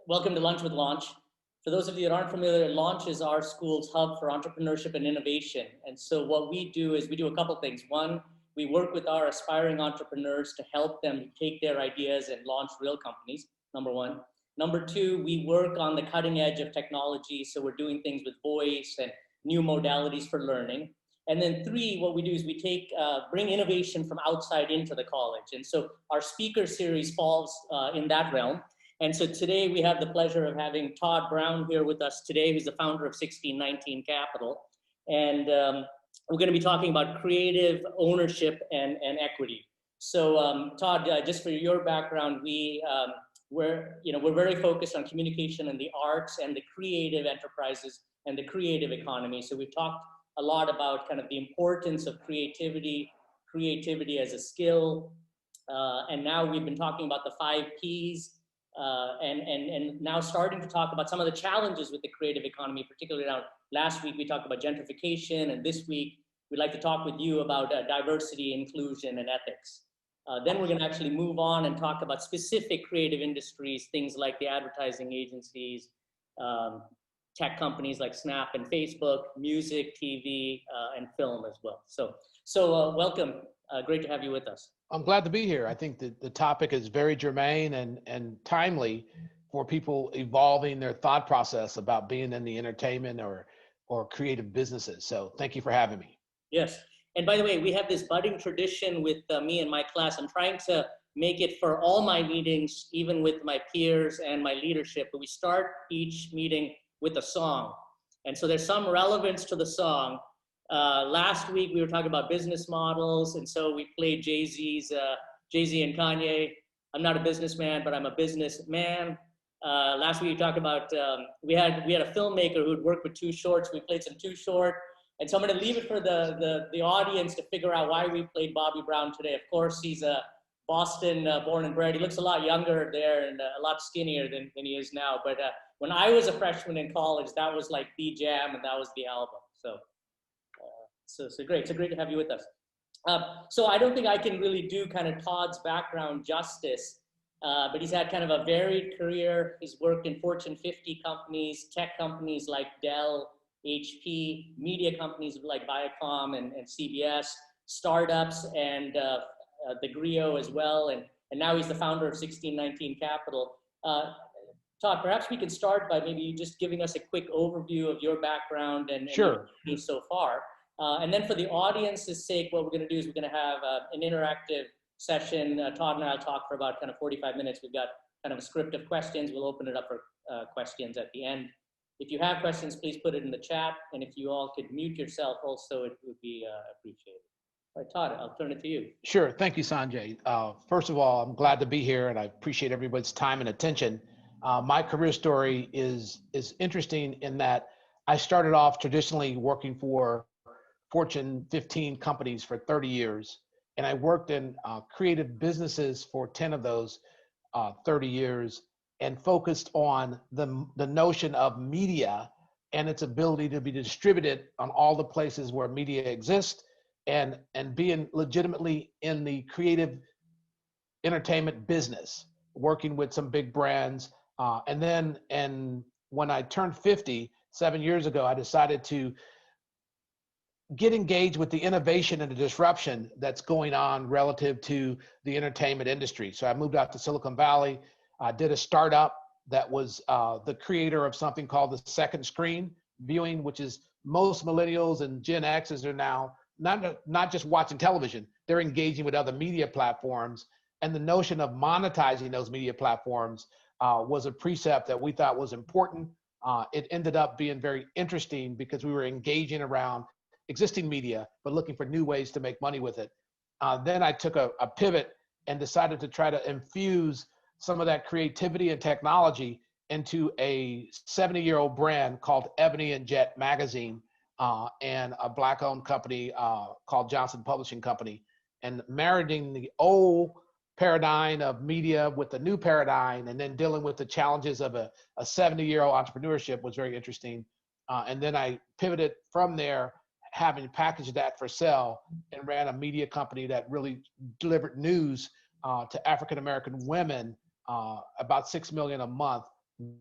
Welcome to Lunch with Launch. For those of you that aren't familiar, Launch is our school's hub for entrepreneurship and innovation. And so what we do is we do a couple things. One, we work with our aspiring entrepreneurs to help them take their ideas and launch real companies, number one. Number two, we work on the cutting edge of technology. So we're doing things with voice and new modalities for learning. And then three, what we do is we bring innovation from outside into the college. And so our speaker series falls in that realm. And so today we have the pleasure of having Todd Brown here with us today, who's the founder of 1619 Capital. And we're going to be talking about creative ownership and equity. So Todd, just for your background, we're very focused on communication and the arts and the creative enterprises and the creative economy. So we've talked a lot about kind of the importance of creativity as a skill. And now we've been talking about the 5 Ps. And now starting to talk about some of the challenges with the creative economy, particularly now. Last week we talked about gentrification, and this week we'd like to talk with you about diversity, inclusion, and ethics. Then we're going to actually move on and talk about specific creative industries, things like the advertising agencies, tech companies like Snap and Facebook, music, TV, and film as well. So welcome. Great to have you with us. I'm glad to be here. I think that the topic is very germane and timely for people evolving their thought process about being in the entertainment or creative businesses. So thank you for having me. Yes. And by the way, we have this budding tradition with me and my class. I'm trying to make it for all my meetings, even with my peers and my leadership. But we start each meeting with a song. And so there's some relevance to the song. Last week we were talking about business models, and so we played Jay-Z and Kanye. I'm not a businessman, but I'm a businessman. Last week we talked about we had a filmmaker who'd worked with Too Shorts. We played some Too Short, and so I'm going to leave it for the audience to figure out why we played Bobby Brown today. Of course, he's a Boston born and bred. He looks a lot younger there and a lot skinnier than he is now. But when I was a freshman in college, that was like the jam, and that was the album. So great. So great to have you with us. So I don't think I can really do kind of Todd's background justice, but he's had kind of a varied career. He's worked in Fortune 50 companies, tech companies like Dell, HP, media companies like Viacom and CBS, startups and TheGrio as well. And now he's the founder of 1619 Capital. Todd, perhaps we can start by maybe just giving us a quick overview of your background and Sure. So far. And then for the audience's sake, what we're going to do is we're going to have an interactive session. Todd and I will talk for about kind of 45 minutes. We've got kind of a script of questions. We'll open it up for questions at the end. If you have questions, please put it in the chat. And if you all could mute yourself also, it would be appreciated. All right, Todd, I'll turn it to you. Sure. Thank you, Sanjay. First of all, I'm glad to be here, and I appreciate everybody's time and attention. My career story is interesting in that I started off traditionally working for Fortune 15 companies for 30 years. And I worked in creative businesses for 10 of those 30 years and focused on the notion of media and its ability to be distributed on all the places where media exists and being legitimately in the creative entertainment business, working with some big brands. And when I turned 50, 7 years ago, I decided to get engaged with the innovation and the disruption that's going on relative to the entertainment industry. So I moved out to Silicon Valley. I did a startup that was the creator of something called the second screen viewing, which is most millennials and Gen X's are now not just watching television, they're engaging with other media platforms. And the notion of monetizing those media platforms was a precept that we thought was important. It ended up being very interesting because we were engaging around existing media, but looking for new ways to make money with it. Then I took a pivot and decided to try to infuse some of that creativity and technology into a 70-year-old brand called Ebony and Jet magazine and a Black-owned company called Johnson Publishing Company. And marrying the old paradigm of media with the new paradigm and then dealing with the challenges of a 70-year-old entrepreneurship was very interesting. And then I pivoted from there, having packaged that for sale, and ran a media company that really delivered news to African-American women, about 6 million a month,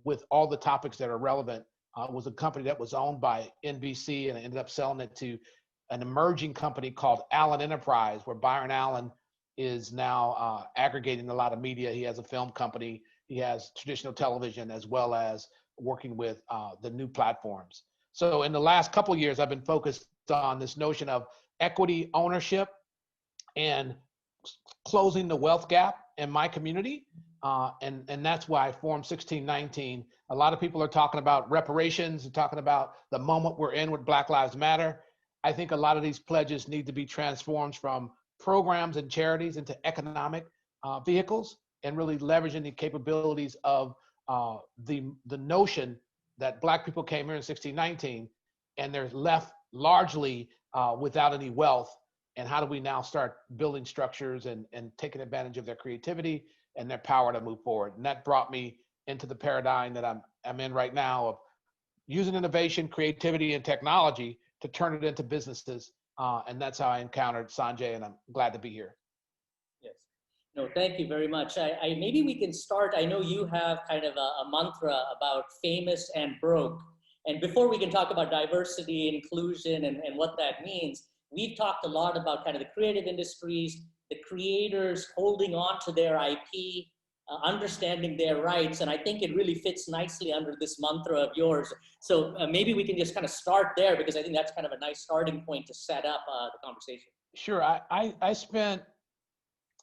with all the topics that are relevant. It was a company that was owned by NBC, and I ended up selling it to an emerging company called Allen Enterprise, where Byron Allen is now aggregating a lot of media. He has a film company, he has traditional television, as well as working with the new platforms. So in the last couple of years, I've been focused on this notion of equity ownership and closing the wealth gap in my community. And that's why I formed 1619. A lot of people are talking about reparations and talking about the moment we're in with Black Lives Matter. I think a lot of these pledges need to be transformed from programs and charities into economic vehicles, and really leveraging the capabilities of the notion that Black people came here in 1619 and they're left largely without any wealth. And how do we now start building structures and taking advantage of their creativity and their power to move forward? And that brought me into the paradigm that I'm in right now of using innovation, creativity, and technology to turn it into businesses. And that's how I encountered Sanjay, and I'm glad to be here. Yes. No, thank you very much. Maybe we can start. I know you have kind of a mantra about famous and broke. And before we can talk about diversity, inclusion, and what that means, we've talked a lot about kind of the creative industries, the creators holding on to their IP, understanding their rights. And I think it really fits nicely under this mantra of yours. So maybe we can just kind of start there, because I think that's kind of a nice starting point to set up the conversation. Sure. I spent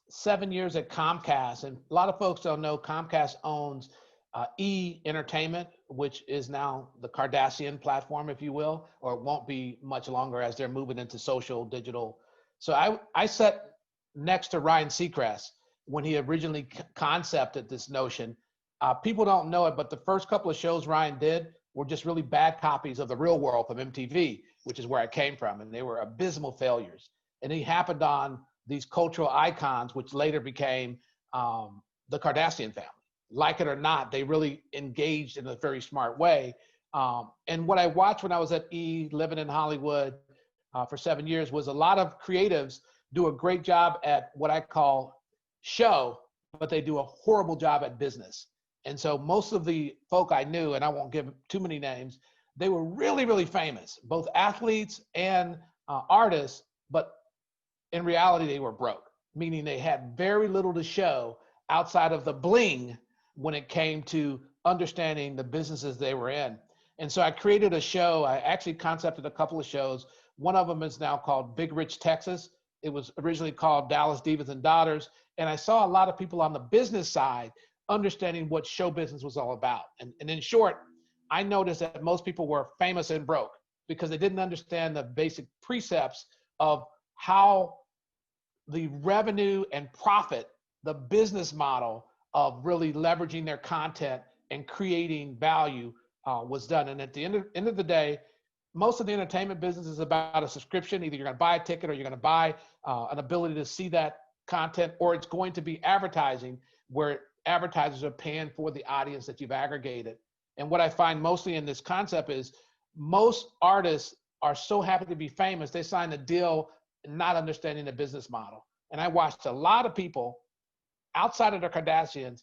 7 years at Comcast, and a lot of folks don't know Comcast owns E Entertainment, which is now the Kardashian platform, if you will, or it won't be much longer as they're moving into social, digital. So I sat next to Ryan Seacrest when he originally concepted this notion. People don't know it, but the first couple of shows Ryan did were just really bad copies of The Real World from MTV, which is where I came from, and they were abysmal failures. And he happened on these cultural icons, which later became the Kardashian family. Like it or not, they really engaged in a very smart way. And what I watched when I was at E, living in Hollywood for 7 years, was a lot of creatives do a great job at what I call show, but they do a horrible job at business. And so most of the folk I knew, and I won't give too many names, they were really, really famous, both athletes and artists, but in reality, they were broke, meaning they had very little to show outside of the bling when it came to understanding the businesses they were in. And so I created a show. I actually concepted a couple of shows. One of them is now called Big Rich Texas. It was originally called Dallas Divas and Daughters. And I saw a lot of people on the business side understanding what show business was all about. And in short, I noticed that most people were famous and broke because they didn't understand the basic precepts of how the revenue and profit, the business model of really leveraging their content and creating value was done. And at the end of the day, most of the entertainment business is about a subscription. Either you're going to buy a ticket or you're going to buy an ability to see that content, or it's going to be advertising where advertisers are paying for the audience that you've aggregated. And what I find mostly in this concept is most artists are so happy to be famous, they sign a deal not understanding the business model. And I watched a lot of people outside of the Kardashians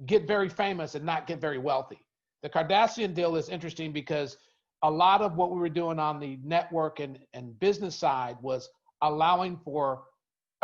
get very famous and not get very wealthy. The Kardashian deal is interesting because a lot of what we were doing on the network and business side was allowing for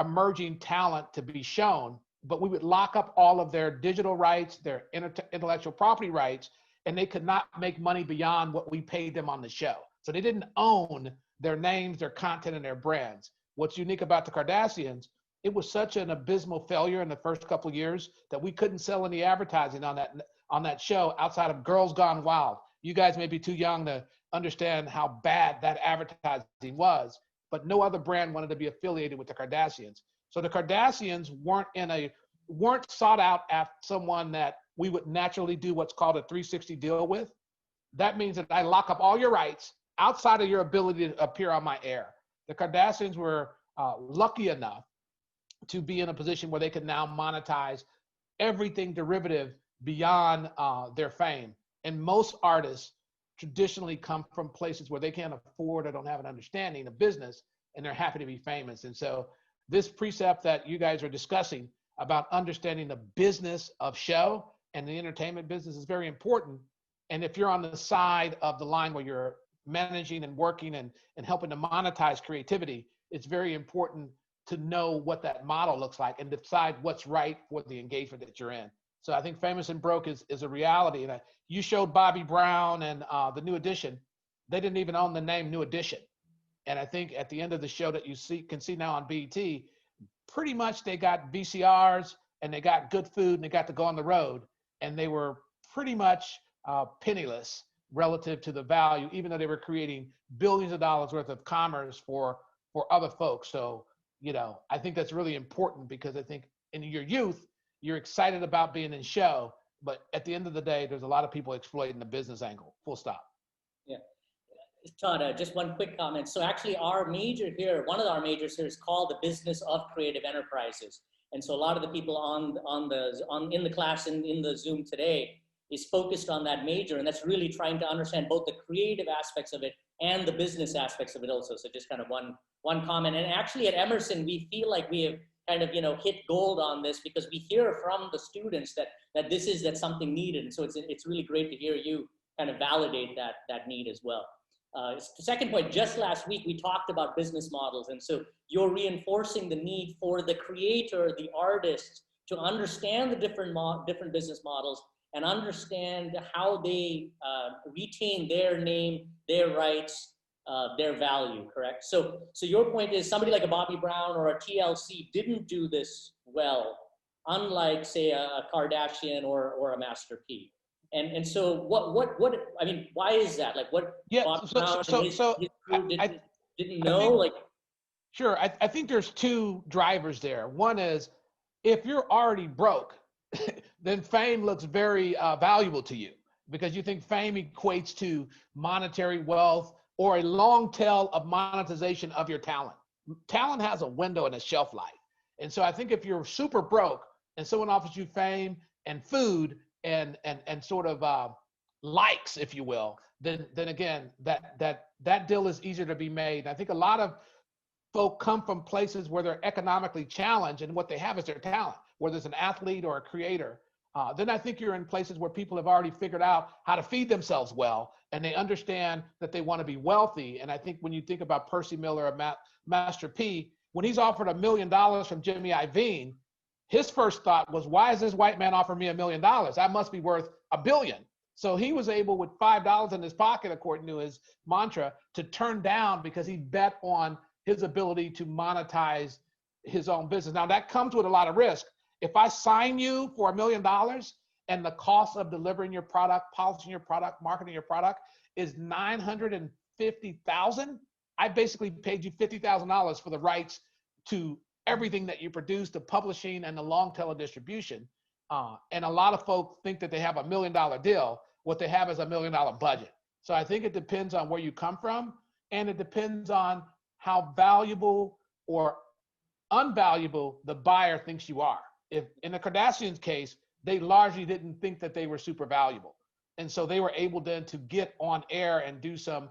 emerging talent to be shown, but we would lock up all of their digital rights, their intellectual property rights, and they could not make money beyond what we paid them on the show. So they didn't own their names, their content, and their brands. What's unique about the Kardashians, it was such an abysmal failure in the first couple of years that we couldn't sell any advertising on that show outside of Girls Gone Wild. You guys may be too young to understand how bad that advertising was, but no other brand wanted to be affiliated with the Kardashians. So the Kardashians weren't sought out as someone that we would naturally do what's called a 360 deal with. That means that I lock up all your rights outside of your ability to appear on my air. The Kardashians were lucky enough to be in a position where they could now monetize everything derivative beyond their fame. And most artists traditionally come from places where they can't afford or don't have an understanding of business, and they're happy to be famous. And so this precept that you guys are discussing about understanding the business of show and the entertainment business is very important. And if you're on the side of the line where you're managing and working and helping to monetize creativity, it's very important to know what that model looks like and decide what's right for the engagement that you're in. So I think Famous and Broke is a reality. And you showed Bobby Brown and the New Edition. They didn't even own the name New Edition. And I think at the end of the show that you can see now on BET, pretty much they got VCRs and they got good food and they got to go on the road. And they were pretty much penniless relative to the value, even though they were creating billions of dollars worth of commerce for other folks. So, I think that's really important because I think in your youth, you're excited about being in show, but at the end of the day, there's a lot of people exploiting the business angle, full stop. Yeah. Todd, just one quick comment. So actually our major here, one of our majors here is called the Business of Creative Enterprises. And so a lot of the people in the class and in the Zoom today is focused on that major, and that's really trying to understand both the creative aspects of it and the business aspects of it also. So just kind of one comment. And actually at Emerson, we feel like we have kind of, hit gold on this because we hear from the students that that's something needed. And so it's really great to hear you kind of validate that need as well. The second point, just last week, we talked about business models. And so you're reinforcing the need for the creator, the artist, to understand the different business models and understand how they retain their name, their rights, their value, correct? So your point is somebody like a Bobby Brown or a TLC didn't do this well, unlike, say, a Kardashian or a Master P. And so what I mean, why is that? Like what Bobby Brown and his crew didn't know? Sure, I think there's two drivers there. One is if you're already broke, then fame looks very valuable to you because you think fame equates to monetary wealth or a long tail of monetization of your talent. Talent has a window and a shelf life. And so I think if you're super broke and someone offers you fame and food and sort of likes, if you will, then again, that deal is easier to be made. I think a lot of folk come from places where they're economically challenged and what they have is their talent, whether it's an athlete or a creator. Then I think you're in places where people have already figured out how to feed themselves well, and they understand that they want to be wealthy. And I think when you think about Percy Miller or Master P, when he's offered $1 million from Jimmy Iovine, his first thought was, why is this white man offering me $1 million? I must be worth $1 billion. So he was able, with $5 in his pocket, according to his mantra, to turn down because he bet on his ability to monetize his own business. Now that comes with a lot of risk. If I sign you for $1 million and the cost of delivering your product, polishing your product, marketing your product is $950,000, I basically paid you $50,000 for the rights to everything that you produce, the publishing and the long tail of distribution. And a lot of folks think that they have $1 million deal. What they have is $1 million budget. So I think it depends on where you come from, and it depends on how valuable or unvaluable the buyer thinks you are. If in the Kardashians case, they largely didn't think that they were super valuable. And so they were able then to get on air and do some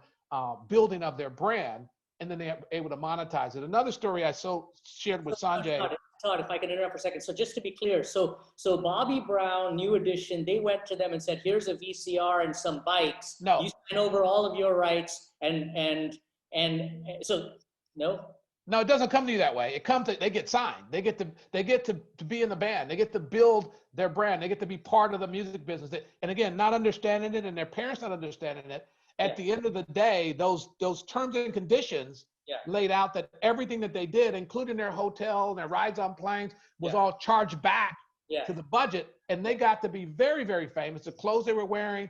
building of their brand, and then they were able to monetize it. Another story I shared with Sanjay. Todd, if I can interrupt for a second. So just to be clear, so Bobby Brown, New Edition, they went to them and said, here's a VCR and some bikes. No. You sign over all of your rights and so, no? No, it doesn't come to you that way. They get signed. They get to be in the band. They get to build their brand. They get to be part of the music business. And again, not understanding it and their parents not understanding it. At the end of the day, those terms and conditions laid out that everything that they did, including their hotel and their rides on planes, was all charged back to the budget. And they got to be very, very famous. The clothes they were wearing,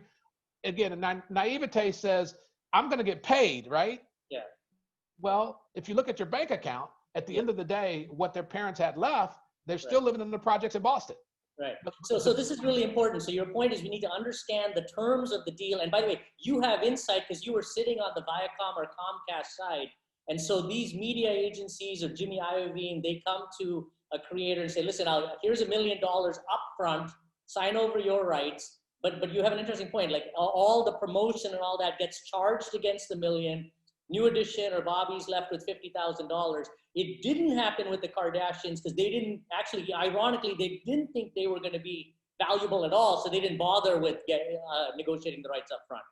again, naivete says, I'm going to get paid, right? Yeah. Well, if you look at your bank account, at the end of the day, what their parents had left, they're still living in the projects in Boston. Right. So this is really important. So your point is we need to understand the terms of the deal. And by the way, you have insight because you were sitting on the Viacom or Comcast side. And so these media agencies or Jimmy Iovine, they come to a creator and say, listen, here's $1 million upfront, sign over your rights. But you have an interesting point, like all the promotion and all that gets charged against the $1 million. New Edition or Bobby's left with $50,000. It didn't happen with the Kardashians because they didn't actually, ironically, they didn't think they were going to be valuable at all, so they didn't bother with negotiating the rights up front.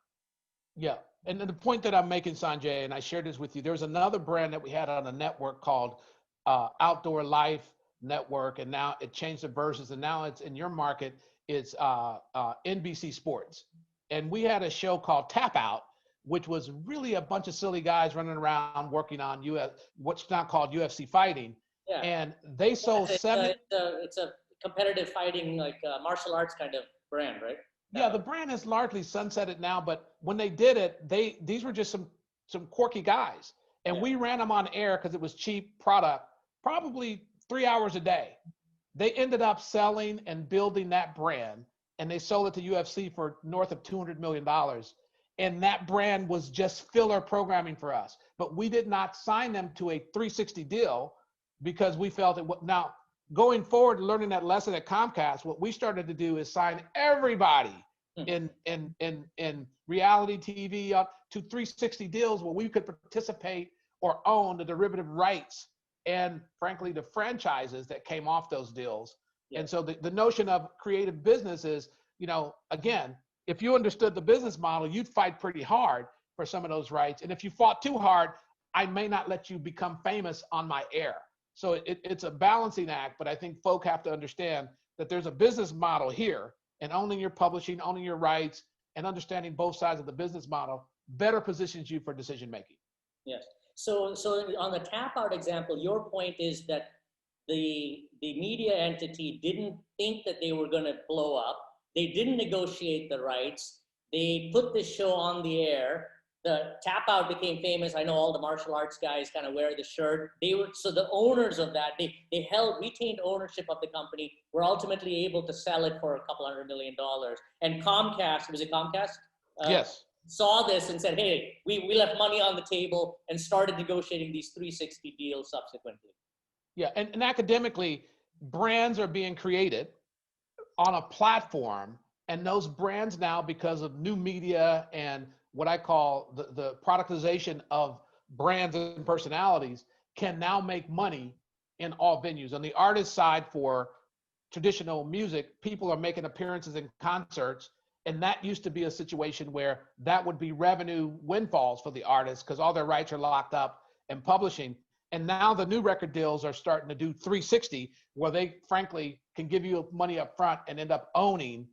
Yeah. And the point that I'm making, Sanjay, and I shared this with you, there's another brand that we had on a network called Outdoor Life Network, and now it changed the versions, and now it's in your market, it's NBC Sports. And we had a show called Tap Out, which was really a bunch of silly guys running around working on what's now called UFC fighting. Yeah. And they sold it's a competitive fighting, like martial arts kind of brand, right? Yeah, the brand is largely sunsetted now, but when they did it, these were just some quirky guys. And we ran them on air because it was cheap product, probably 3 hours a day. They ended up selling and building that brand, and they sold it to UFC for north of $200 million. And that brand was just filler programming for us. But we did not sign them to a 360 deal because we felt it. Now, going forward, learning that lesson at Comcast, what we started to do is sign everybody in reality TV up to 360 deals where we could participate or own the derivative rights and, frankly, the franchises that came off those deals. Yeah. And so the notion of creative business is, again, if you understood the business model, you'd fight pretty hard for some of those rights. And if you fought too hard, I may not let you become famous on my air. So it's a balancing act, but I think folk have to understand that there's a business model here, and owning your publishing, owning your rights, and understanding both sides of the business model better positions you for decision making. Yes. So on the Tap Out example, your point is that the media entity didn't think that they were going to blow up. They didn't negotiate the rights. They put this show on the air. The Tap Out became famous. I know all the martial arts guys kind of wear the shirt. So the owners of that, they retained ownership of the company, were ultimately able to sell it for $200 million. And Comcast, was it Comcast? Yes. Saw this and said, hey, we left money on the table, and started negotiating these 360 deals subsequently. Yeah, and academically, brands are being created on a platform, and those brands now, because of new media and what I call the productization of brands and personalities, can now make money in all venues. On the artist side, for traditional music, people are making appearances in concerts, and that used to be a situation where that would be revenue windfalls for the artists because all their rights are locked up in publishing. And now the new record deals are starting to do 360, where they frankly can give you money up front and end up owning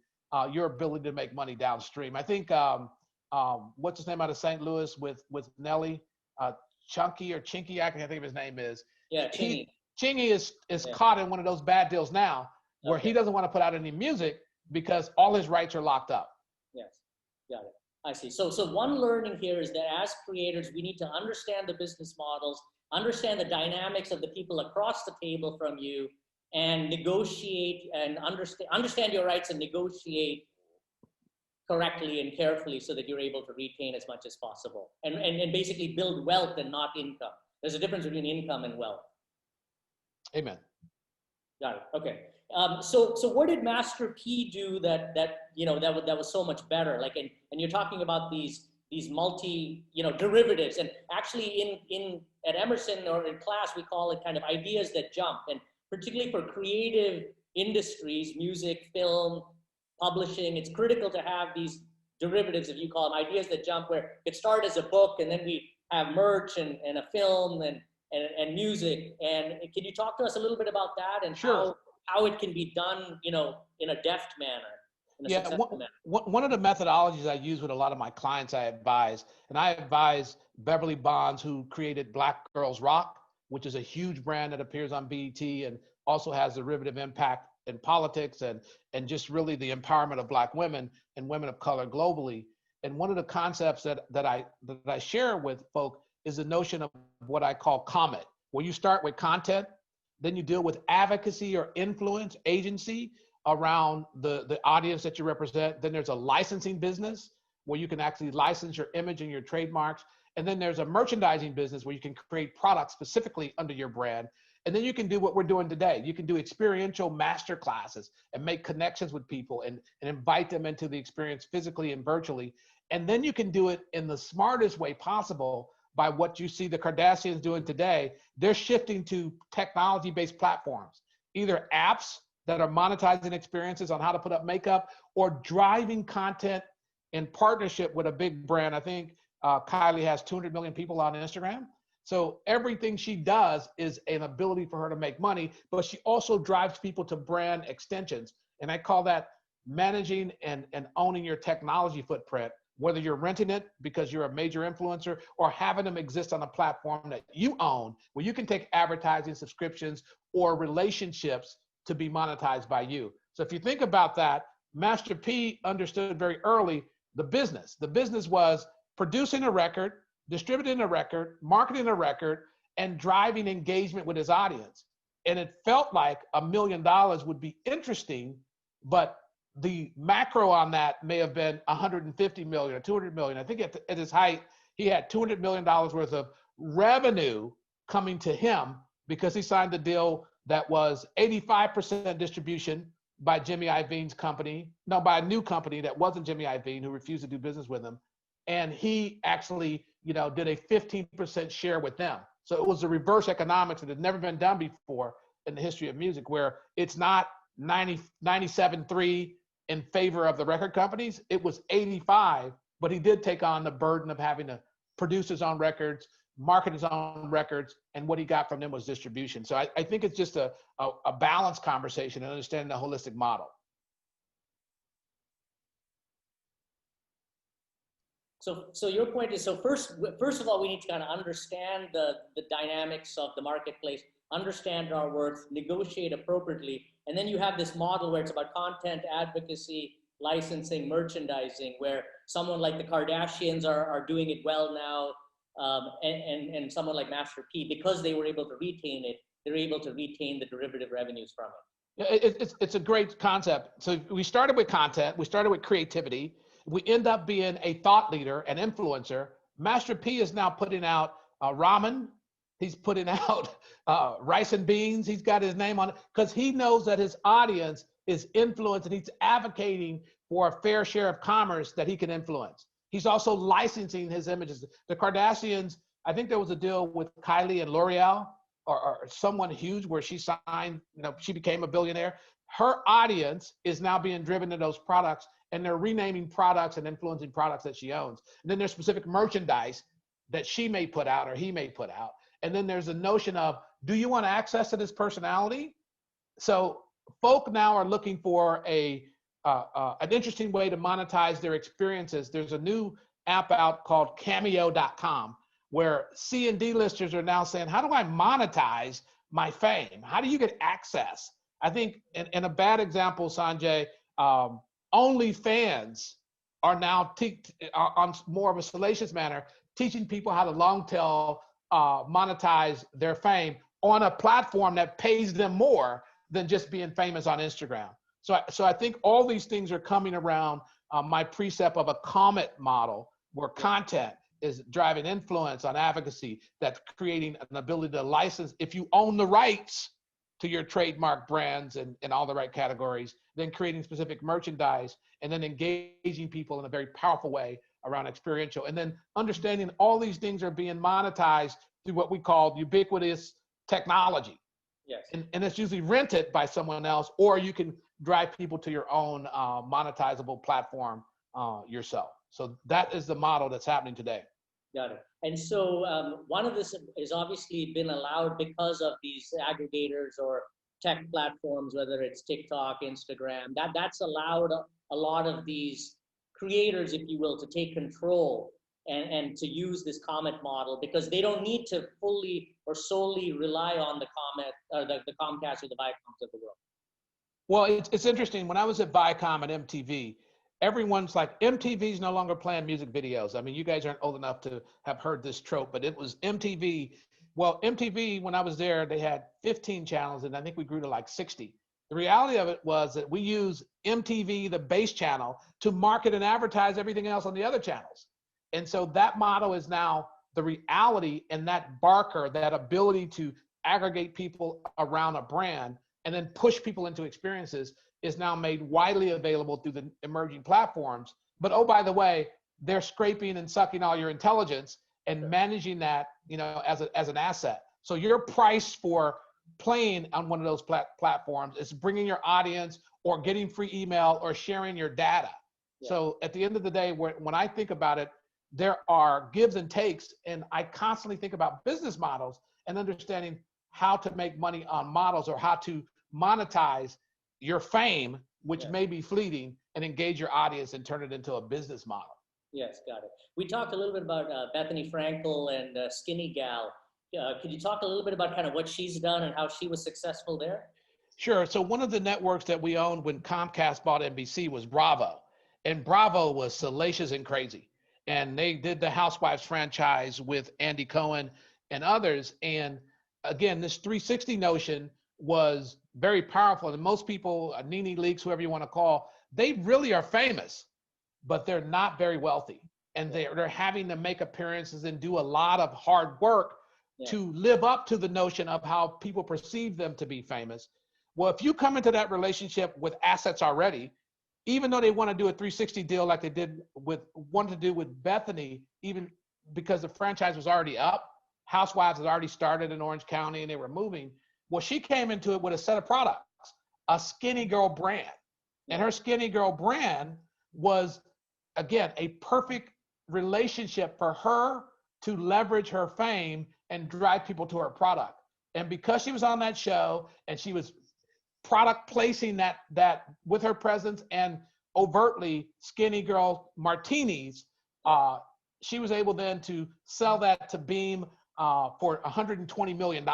your ability to make money downstream. I think what's his name out of St. Louis with Nelly, Chunky or Chinky, I can't think of his name is. Yeah, Chingy. Chingy is caught in one of those bad deals now, where he doesn't want to put out any music because all his rights are locked up. Yes, got it. I see. So one learning here is that as creators, we need to understand the business models, understand the dynamics of the people across the table from you, and negotiate and understand your rights and negotiate correctly and carefully so that you're able to retain as much as possible and basically build wealth and not income. There's a difference between income and wealth. Amen. Got it. Okay. So what did Master P do that was so much better? Like, and you're talking about these multi, derivatives, and actually at Emerson or in class, we call it kind of ideas that jump, and particularly for creative industries, music, film, publishing, it's critical to have these derivatives, if you call them, ideas that jump, where it started as a book and then we have merch and a film and music. And can you talk to us a little bit about that and how it can be done, in a deft manner? One of the methodologies I use with a lot of my clients I advise, and I advise Beverly Bonds, who created Black Girls Rock, which is a huge brand that appears on BET and also has derivative impact in politics and just really the empowerment of Black women and women of color globally. And one of the concepts that I share with folk is the notion of what I call COMET, where you start with content, then you deal with advocacy or influence agency around the audience that you represent. Then there's a licensing business where you can actually license your image and your trademarks. And then there's a merchandising business where you can create products specifically under your brand. And then you can do what we're doing today. You can do experiential master classes and make connections with people and invite them into the experience physically and virtually. And then you can do it in the smartest way possible by what you see the Kardashians doing today. They're shifting to technology-based platforms, either apps that are monetizing experiences on how to put up makeup or driving content in partnership with a big brand. I think Kylie has 200 million people on Instagram. So everything she does is an ability for her to make money, but she also drives people to brand extensions. And I call that managing and owning your technology footprint, whether you're renting it because you're a major influencer or having them exist on a platform that you own, where you can take advertising subscriptions or relationships to be monetized by you. So if you think about that, Master P understood very early the business. The business was producing a record, distributing a record, marketing a record, and driving engagement with his audience. And it felt like $1 million would be interesting, but the macro on that may have been 150 million or 200 million. I think at his height, he had $200 million worth of revenue coming to him because he signed a deal that was 85% distribution by Jimmy Iovine's company, no, by a new company that wasn't Jimmy Iovine, who refused to do business with him. And he actually, did a 15% share with them. So it was a reverse economics that had never been done before in the history of music, where it's not 97.3 in favor of the record companies. It was 85, but he did take on the burden of having to produce his own records, market his own records, and what he got from them was distribution. So I think it's just a balanced conversation and understanding the holistic model. So your point is, so first of all, we need to kind of understand the dynamics of the marketplace, understand our worth, negotiate appropriately. And then you have this model where it's about content, advocacy, licensing, merchandising, where someone like the Kardashians are doing it well now. And someone like Master P, because they were able to retain it, they're able to retain the derivative revenues from it. It's a great concept. So we started with content, we started with creativity. We end up being a thought leader, an influencer. Master P is now putting out ramen. He's putting out rice and beans. He's got his name on it because he knows that his audience is influenced and he's advocating for a fair share of commerce that he can influence. He's also licensing his images. The Kardashians, I think there was a deal with Kylie and L'Oreal or someone huge where she signed, she became a billionaire. Her audience is now being driven to those products, and they're renaming products and influencing products that she owns. And then there's specific merchandise that she may put out or he may put out. And then there's a notion of, do you want access to this personality? So folk now are looking for an interesting way to monetize their experiences. There's a new app out called Cameo.com where C and D listers are now saying, how do I monetize my fame? How do you get access? I think in a bad example, Sanjay, OnlyFans are now on more of a salacious manner, teaching people how to long tail monetize their fame on a platform that pays them more than just being famous on Instagram. So I think all these things are coming around my precept of a Comet model, where content is driving influence on advocacy, that's creating an ability to license. If you own the rights to your trademark brands and all the right categories, then creating specific merchandise, and then engaging people in a very powerful way around experiential. And then understanding all these things are being monetized through what we call ubiquitous technology. Yes. And it's usually rented by someone else, or you can drive people to your own monetizable platform yourself. So that is the model that's happening today. Got it. And so one of this has obviously been allowed because of these aggregators or tech platforms, whether it's TikTok, Instagram, that's allowed a lot of these creators, if you will, to take control and to use this Comet model, because they don't need to fully or solely rely on the Comet or the Comcast or the Viacoms of the world. Well, it's interesting. When I was at Viacom and MTV, everyone's like, MTV's no longer playing music videos. I mean, you guys aren't old enough to have heard this trope, but it was MTV. Well, MTV, when I was there, they had 15 channels, and I think we grew to like 60. The reality of it was that we use MTV, the base channel, to market and advertise everything else on the other channels. And so that model is now the reality, and that Barker, that ability to aggregate people around a brand and then push people into experiences, is now made widely available through the emerging platforms. But oh, by the way, they're scraping and sucking all your intelligence and managing that, as an asset. So your price for playing on one of those platforms. It's bringing your audience or getting free email or sharing your data. Yeah. So at the end of the day, when I think about it, there are gives and takes, and I constantly think about business models and understanding how to make money on models or how to monetize your fame, which may be fleeting, and engage your audience and turn it into a business model. Yes, got it. We talked a little bit about Bethenny Frankel and Skinnygirl. Could you talk a little bit about kind of what she's done and how she was successful there? Sure. So one of the networks that we owned when Comcast bought NBC was Bravo. And Bravo was salacious and crazy. And they did the Housewives franchise with Andy Cohen and others. And again, this 360 notion was very powerful. And most people, Nene Leakes, whoever you want to call, they really are famous, but they're not very wealthy. And they're having to make appearances and do a lot of hard work to live up to the notion of how people perceive them to be famous. Well, if you come into that relationship with assets already, even though they want to do a 360 deal like they wanted to do with Bethenny, even because the franchise was already up, Housewives had already started in Orange County and they were moving. Well, she came into it with a set of products, a Skinnygirl brand. And her Skinnygirl brand was, again, a perfect relationship for her to leverage her fame and drive people to her product. And because she was on that show and she was product placing that with her presence and overtly Skinnygirl martinis, she was able then to sell that to Beam for $120 million.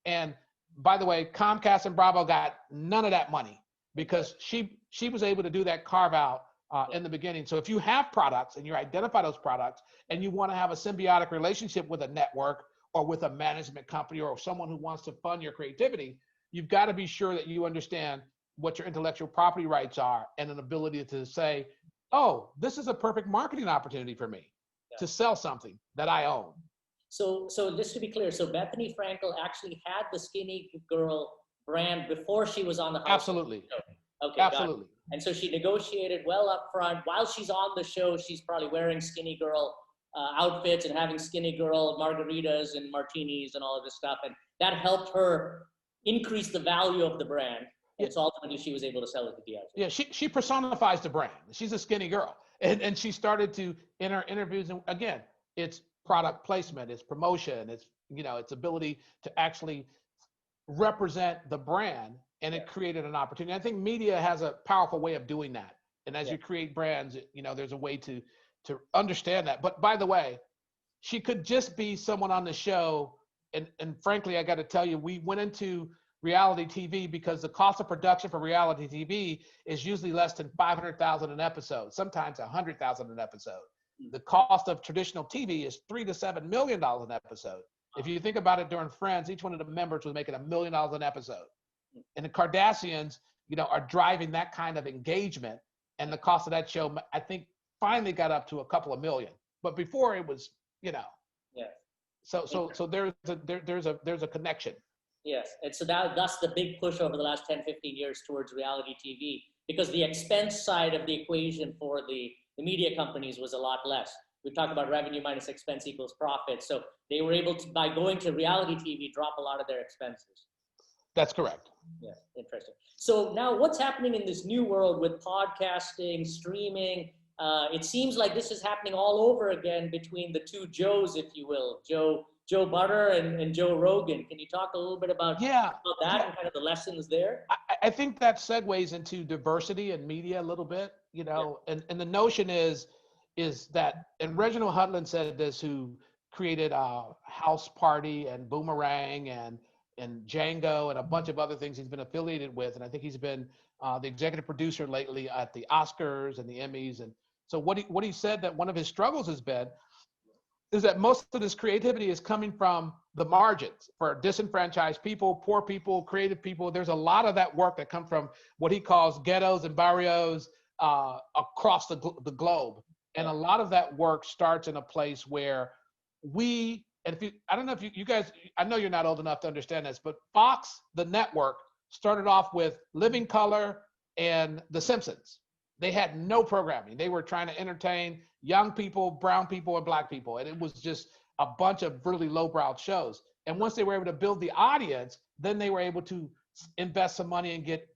And by the way, Comcast and Bravo got none of that money because she was able to do that carve out in the beginning. So if you have products and you identify those products and you want to have a symbiotic relationship with a network or with a management company or someone who wants to fund your creativity, you've got to be sure that you understand what your intellectual property rights are and an ability to say, oh, this is a perfect marketing opportunity for me to sell something that I own. So just to be clear, so Bethenny Frankel actually had the Skinnygirl brand before she was on the house. Absolutely. Show. Okay, absolutely. And so she negotiated well up front. While she's on the show, she's probably wearing Skinnygirl outfits and having Skinnygirl margaritas and martinis and all of this stuff. And that helped her increase the value of the brand. And so ultimately she was able to sell it to Diageo. Yeah, she personifies the brand. She's a skinny girl. And she started to, in her interviews, and again, it's product placement, it's promotion, it's, its ability to actually represent the brand, and it created an opportunity. I think media has a powerful way of doing that. And as you create brands, there's a way to understand that. But by the way, she could just be someone on the show. And frankly, I got to tell you, we went into reality TV because the cost of production for reality TV is usually less than $500,000 an episode, sometimes $100,000 an episode. The cost of traditional TV is $3 to $7 million an episode. If you think about it, during Friends, each one of the members was making $1 million an episode. And the Kardashians, are driving that kind of engagement. And the cost of that show, I think, finally got up to a couple of million. But before it was, So there's a connection. Yes, and so that's the big push over the last 10, 15 years towards reality TV, because the expense side of the equation for the media companies was a lot less. We talked about revenue minus expense equals profit. So they were able to, by going to reality TV, drop a lot of their expenses. That's correct. Yeah, interesting. So now what's happening in this new world with podcasting, streaming? It seems like this is happening all over again between the two Joes, if you will, Joe Butter and Joe Rogan. Can you talk a little bit about that and kind of the lessons there? I think that segues into diversity in media a little bit, and the notion is that, and Reginald Hudlin said this, who created House Party and Boomerang and Django and a bunch of other things he's been affiliated with. And I think he's been the executive producer lately at the Oscars and the Emmys. And so what he said that one of his struggles has been is that most of this creativity is coming from the margins for disenfranchised people, poor people, creative people. There's a lot of that work that come from what he calls ghettos and barrios across the globe. And a lot of that work starts in a place where I don't know if you guys, I know you're not old enough to understand this, but Fox, the network, started off with Living Color and The Simpsons. They had no programming. They were trying to entertain young people, brown people, and black people. And it was just a bunch of really lowbrow shows. And once they were able to build the audience, then they were able to invest some money and get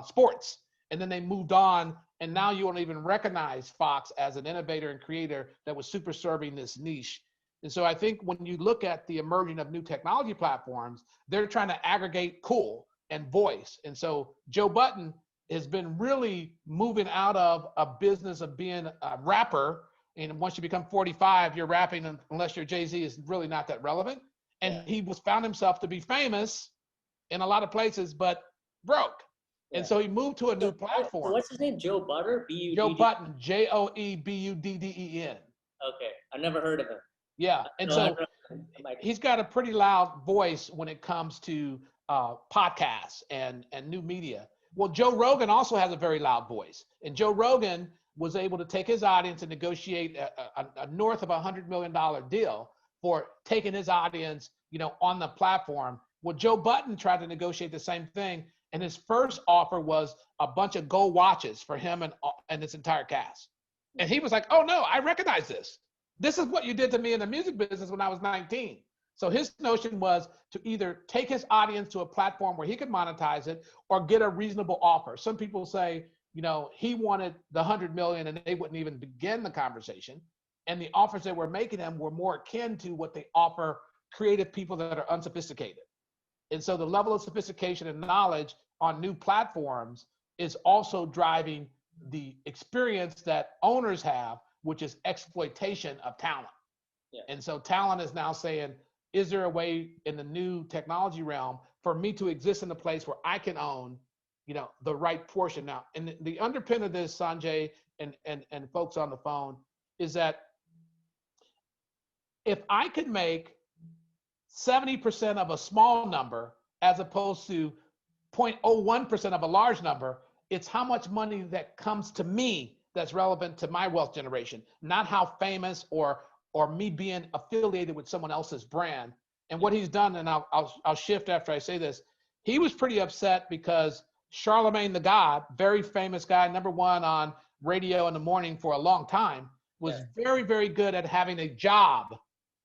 sports. And then they moved on. And now you won't even recognize Fox as an innovator and creator that was super serving this niche. And so I think when you look at the emerging of new technology platforms, they're trying to aggregate cool and voice. And so Joe Budden has been really moving out of a business of being a rapper. And once you become 45, you're rapping unless you're Jay-Z is really not that relevant. And he found himself to be famous in a lot of places, but broke. And so he moved to a new platform. So what's his name? Joe Butter? B-U-D-D? Joe Budden, Joebudden. Okay, I've never heard of him. Yeah, and so he's got a pretty loud voice when it comes to podcasts and new media. Well, Joe Rogan also has a very loud voice, and Joe Rogan was able to take his audience and negotiate a north of $100 million deal for taking his audience, on the platform. Well, Joe Budden tried to negotiate the same thing, and his first offer was a bunch of gold watches for him and his entire cast. And he was like, "Oh no, I recognize this. This is what you did to me in the music business when I was 19. So his notion was to either take his audience to a platform where he could monetize it or get a reasonable offer. Some people say, he wanted the 100 million and they wouldn't even begin the conversation. And the offers that we're making him were more akin to what they offer creative people that are unsophisticated. And so the level of sophistication and knowledge on new platforms is also driving the experience that owners have, which is exploitation of talent. Yeah. And so talent is now saying, is there a way in the new technology realm for me to exist in a place where I can own, the right portion? Now, and the underpin of this, Sanjay, and folks on the phone, is that if I could make 70% of a small number as opposed to 0.01% of a large number, it's how much money that comes to me that's relevant to my wealth generation, not how famous or me being affiliated with someone else's brand. And what he's done, and I'll shift after I say this, he was pretty upset because Charlemagne the God, very famous guy, #1 on radio in the morning for a long time, was very, very good at having a job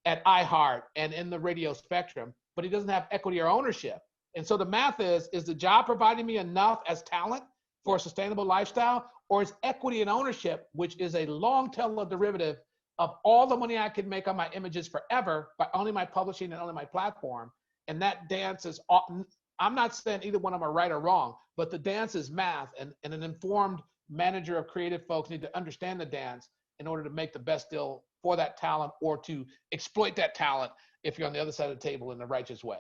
at iHeart and in the radio spectrum, but he doesn't have equity or ownership. And so the math is the job providing me enough as talent for a sustainable lifestyle, or is equity and ownership, which is a long tail derivative of all the money I could make on my images forever by owning my publishing and owning my platform. And that dance is, I'm not saying either one of them are right or wrong, but the dance is math, and an informed manager of creative folks need to understand the dance in order to make the best deal for that talent or to exploit that talent if you're on the other side of the table in a righteous way.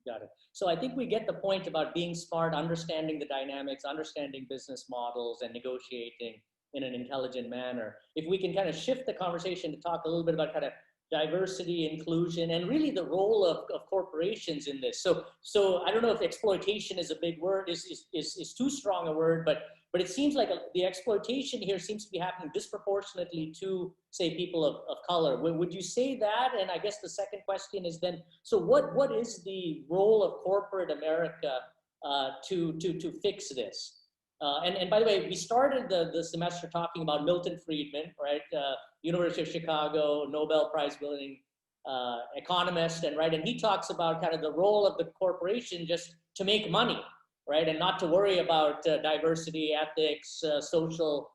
Got it. So I think we get the point about being smart, understanding the dynamics, understanding business models, and negotiating in an intelligent manner. If we can kind of shift the conversation to talk a little bit about kind of diversity, inclusion, and really the role of corporations in this. So I don't know if exploitation is a big word, is too strong a word, but it seems like the exploitation here seems to be happening disproportionately to, say, people of color. Would you say that? And I guess the second question is then, so what is the role of corporate America to fix this? And by the way, we started the semester talking about Milton Friedman, right? University of Chicago, Nobel Prize winning economist, and he talks about kind of the role of the corporation just to make money, right? And not to worry about diversity, ethics, social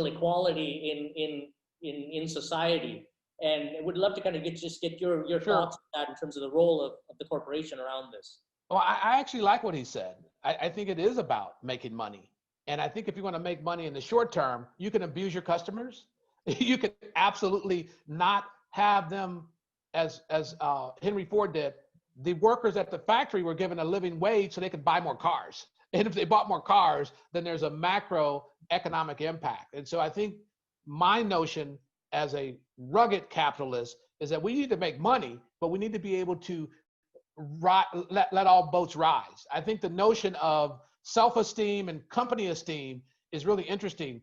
equality in society. And I would love to kind of get your thoughts on that in terms of the role of the corporation around this. Well, I actually like what he said. I think it is about making money. And I think if you want to make money in the short term, you can abuse your customers. You can absolutely not have them, as Henry Ford did. The workers at the factory were given a living wage so they could buy more cars. And if they bought more cars, then there's a macroeconomic impact. And so I think my notion as a rugged capitalist is that we need to make money, but we need to be able to let all boats rise. I think the notion of self-esteem and company esteem is really interesting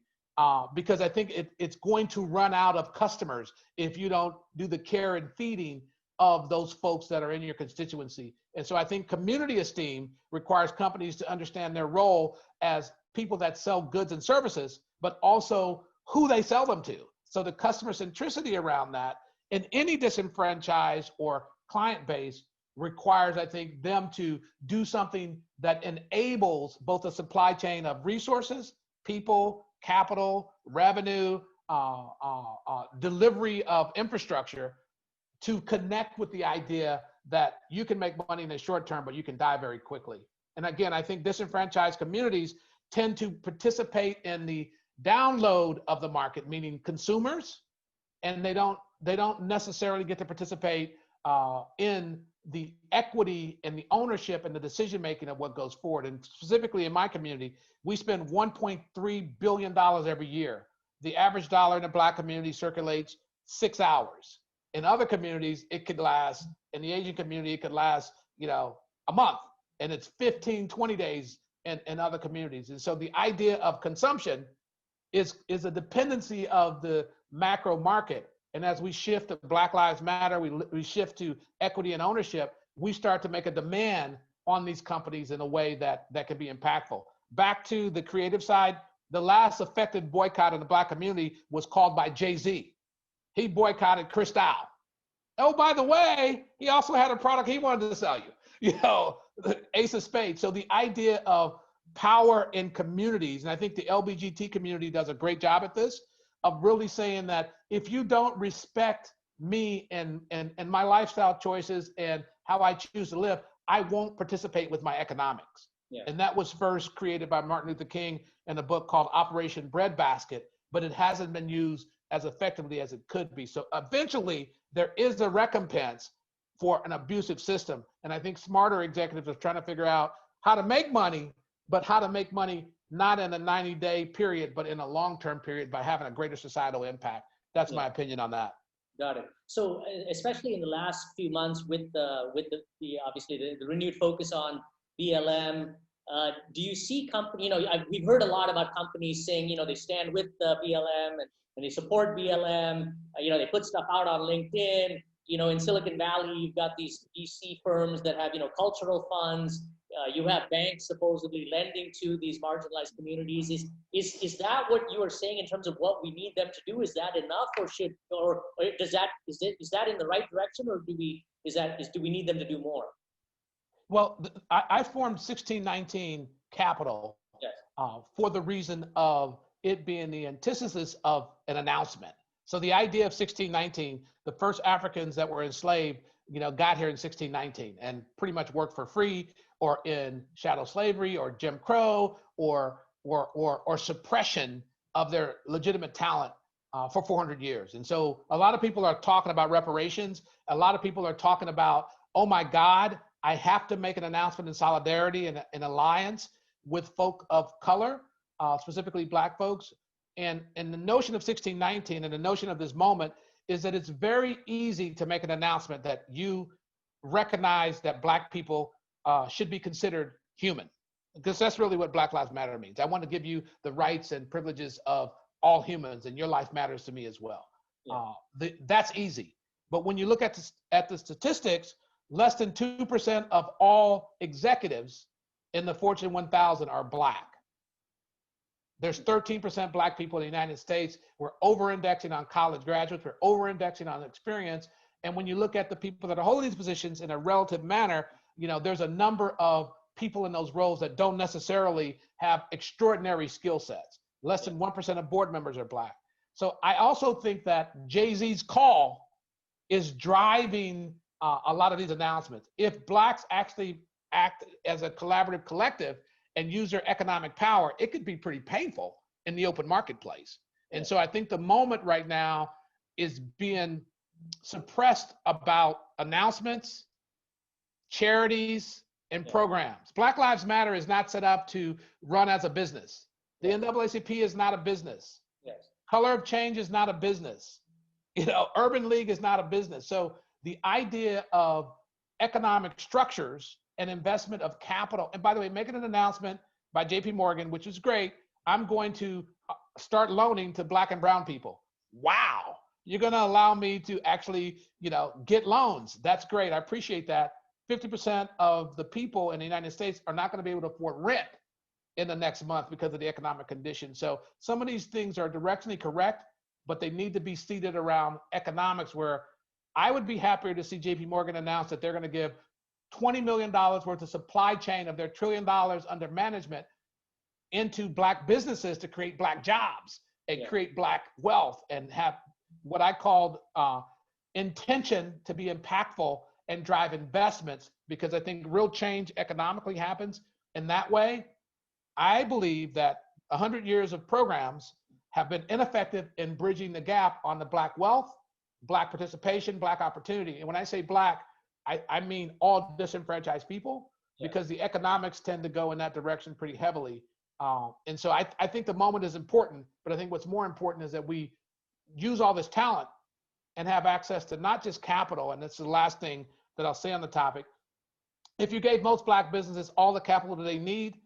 because I think it's going to run out of customers if you don't do the care and feeding of those folks that are in your constituency. And so I think community esteem requires companies to understand their role as people that sell goods and services, but also who they sell them to. So the customer centricity around that in any disenfranchised or client base requires, I think, them to do something that enables both a supply chain of resources, people, capital, revenue, delivery of infrastructure to connect with the idea that you can make money in the short term, but you can die very quickly. And again, I think disenfranchised communities tend to participate in the download of the market, meaning consumers, and they don't necessarily get to participate in the equity and the ownership and the decision making of what goes forward. And specifically in my community, we spend $1.3 billion every year. The average dollar in the Black community circulates 6 hours. In other communities, it could last, in the Asian community, it could last, a month. And it's 15, 20 days in other communities. And so the idea of consumption is a dependency of the macro market. And as we shift to Black Lives Matter, we shift to equity and ownership, we start to make a demand on these companies in a way that can be impactful. Back to the creative side, the last effective boycott in the Black community was called by Jay-Z. He boycotted Cristal. Oh, by the way, he also had a product he wanted to sell you, the Ace of Spades. So the idea of power in communities, and I think the LBGT community does a great job at this, of really saying that if you don't respect me and my lifestyle choices and how I choose to live, I won't participate with my economics. Yeah. And that was first created by Martin Luther King in a book called Operation Breadbasket, but it hasn't been used as effectively as it could be. So eventually there is a recompense for an abusive system. And I think smarter executives are trying to figure out how to make money, but how to make money not in a 90-day period, but in a long-term period by having a greater societal impact. That's my opinion on that. Got it. So especially in the last few months with the obviously the renewed focus on BLM, do you see we've heard a lot about companies saying, they stand with the BLM and they support BLM, they put stuff out on LinkedIn, in Silicon Valley, you've got these VC firms that have, cultural funds. You have banks supposedly lending to these marginalized communities. Is that what you are saying in terms of what we need them to do? Is that enough, or is that in the right direction, or do we need them to do more? Well, I formed 1619 Capital for the reason of it being the antithesis of an announcement. So the idea of 1619, the first Africans that were enslaved, got here in 1619 and pretty much worked for free, or in chattel slavery, or Jim Crow, or suppression of their legitimate talent for 400 years. And so a lot of people are talking about reparations. A lot of people are talking about, oh my God, I have to make an announcement in solidarity and an alliance with folk of color, specifically Black folks. And the notion of 1619 and the notion of this moment is that it's very easy to make an announcement that you recognize that Black people should be considered human, because that's really what Black Lives Matter means. I want to give you the rights and privileges of all humans, and your life matters to me as well. Yeah. That's easy. But when you look at the statistics, less than 2% of all executives in the Fortune 1000 are Black. There's 13% Black people in the United States. We're over-indexing on college graduates. We're over-indexing on experience. And when you look at the people that are holding these positions in a relative manner, there's a number of people in those roles that don't necessarily have extraordinary skill sets. Less than 1% of board members are Black. So I also think that Jay-Z's call is driving a lot of these announcements. If Blacks actually act as a collaborative collective and use their economic power, it could be pretty painful in the open marketplace. And so I think the moment right now is being suppressed about announcements, charities, and programs. Black Lives Matter is not set up to run as a business. The NAACP is not a business. Yes. Color of Change is not a business. Urban League is not a business. So the idea of economic structures and investment of capital, and by the way, making an announcement by JP Morgan, which is great, I'm going to start loaning to Black and brown people. Wow, you're gonna allow me to actually, get loans. That's great, I appreciate that. 50% of the people in the United States are not gonna be able to afford rent in the next month because of the economic conditions. So some of these things are directionally correct, but they need to be seated around economics, where I would be happier to see JP Morgan announce that they're gonna give $20 million worth of supply chain of their $1 trillion under management into Black businesses to create Black jobs and create Black wealth and have what I called intention to be impactful and drive investments, because I think real change economically happens in that way. I believe that 100 years of programs have been ineffective in bridging the gap on the Black wealth, Black participation, Black opportunity. And when I say Black, I mean all disenfranchised people, because the economics tend to go in that direction pretty heavily. And so I think the moment is important, but I think what's more important is that we use all this talent and have access to not just capital. And that's the last thing that I'll say on the topic. If you gave most Black businesses all the capital that they need,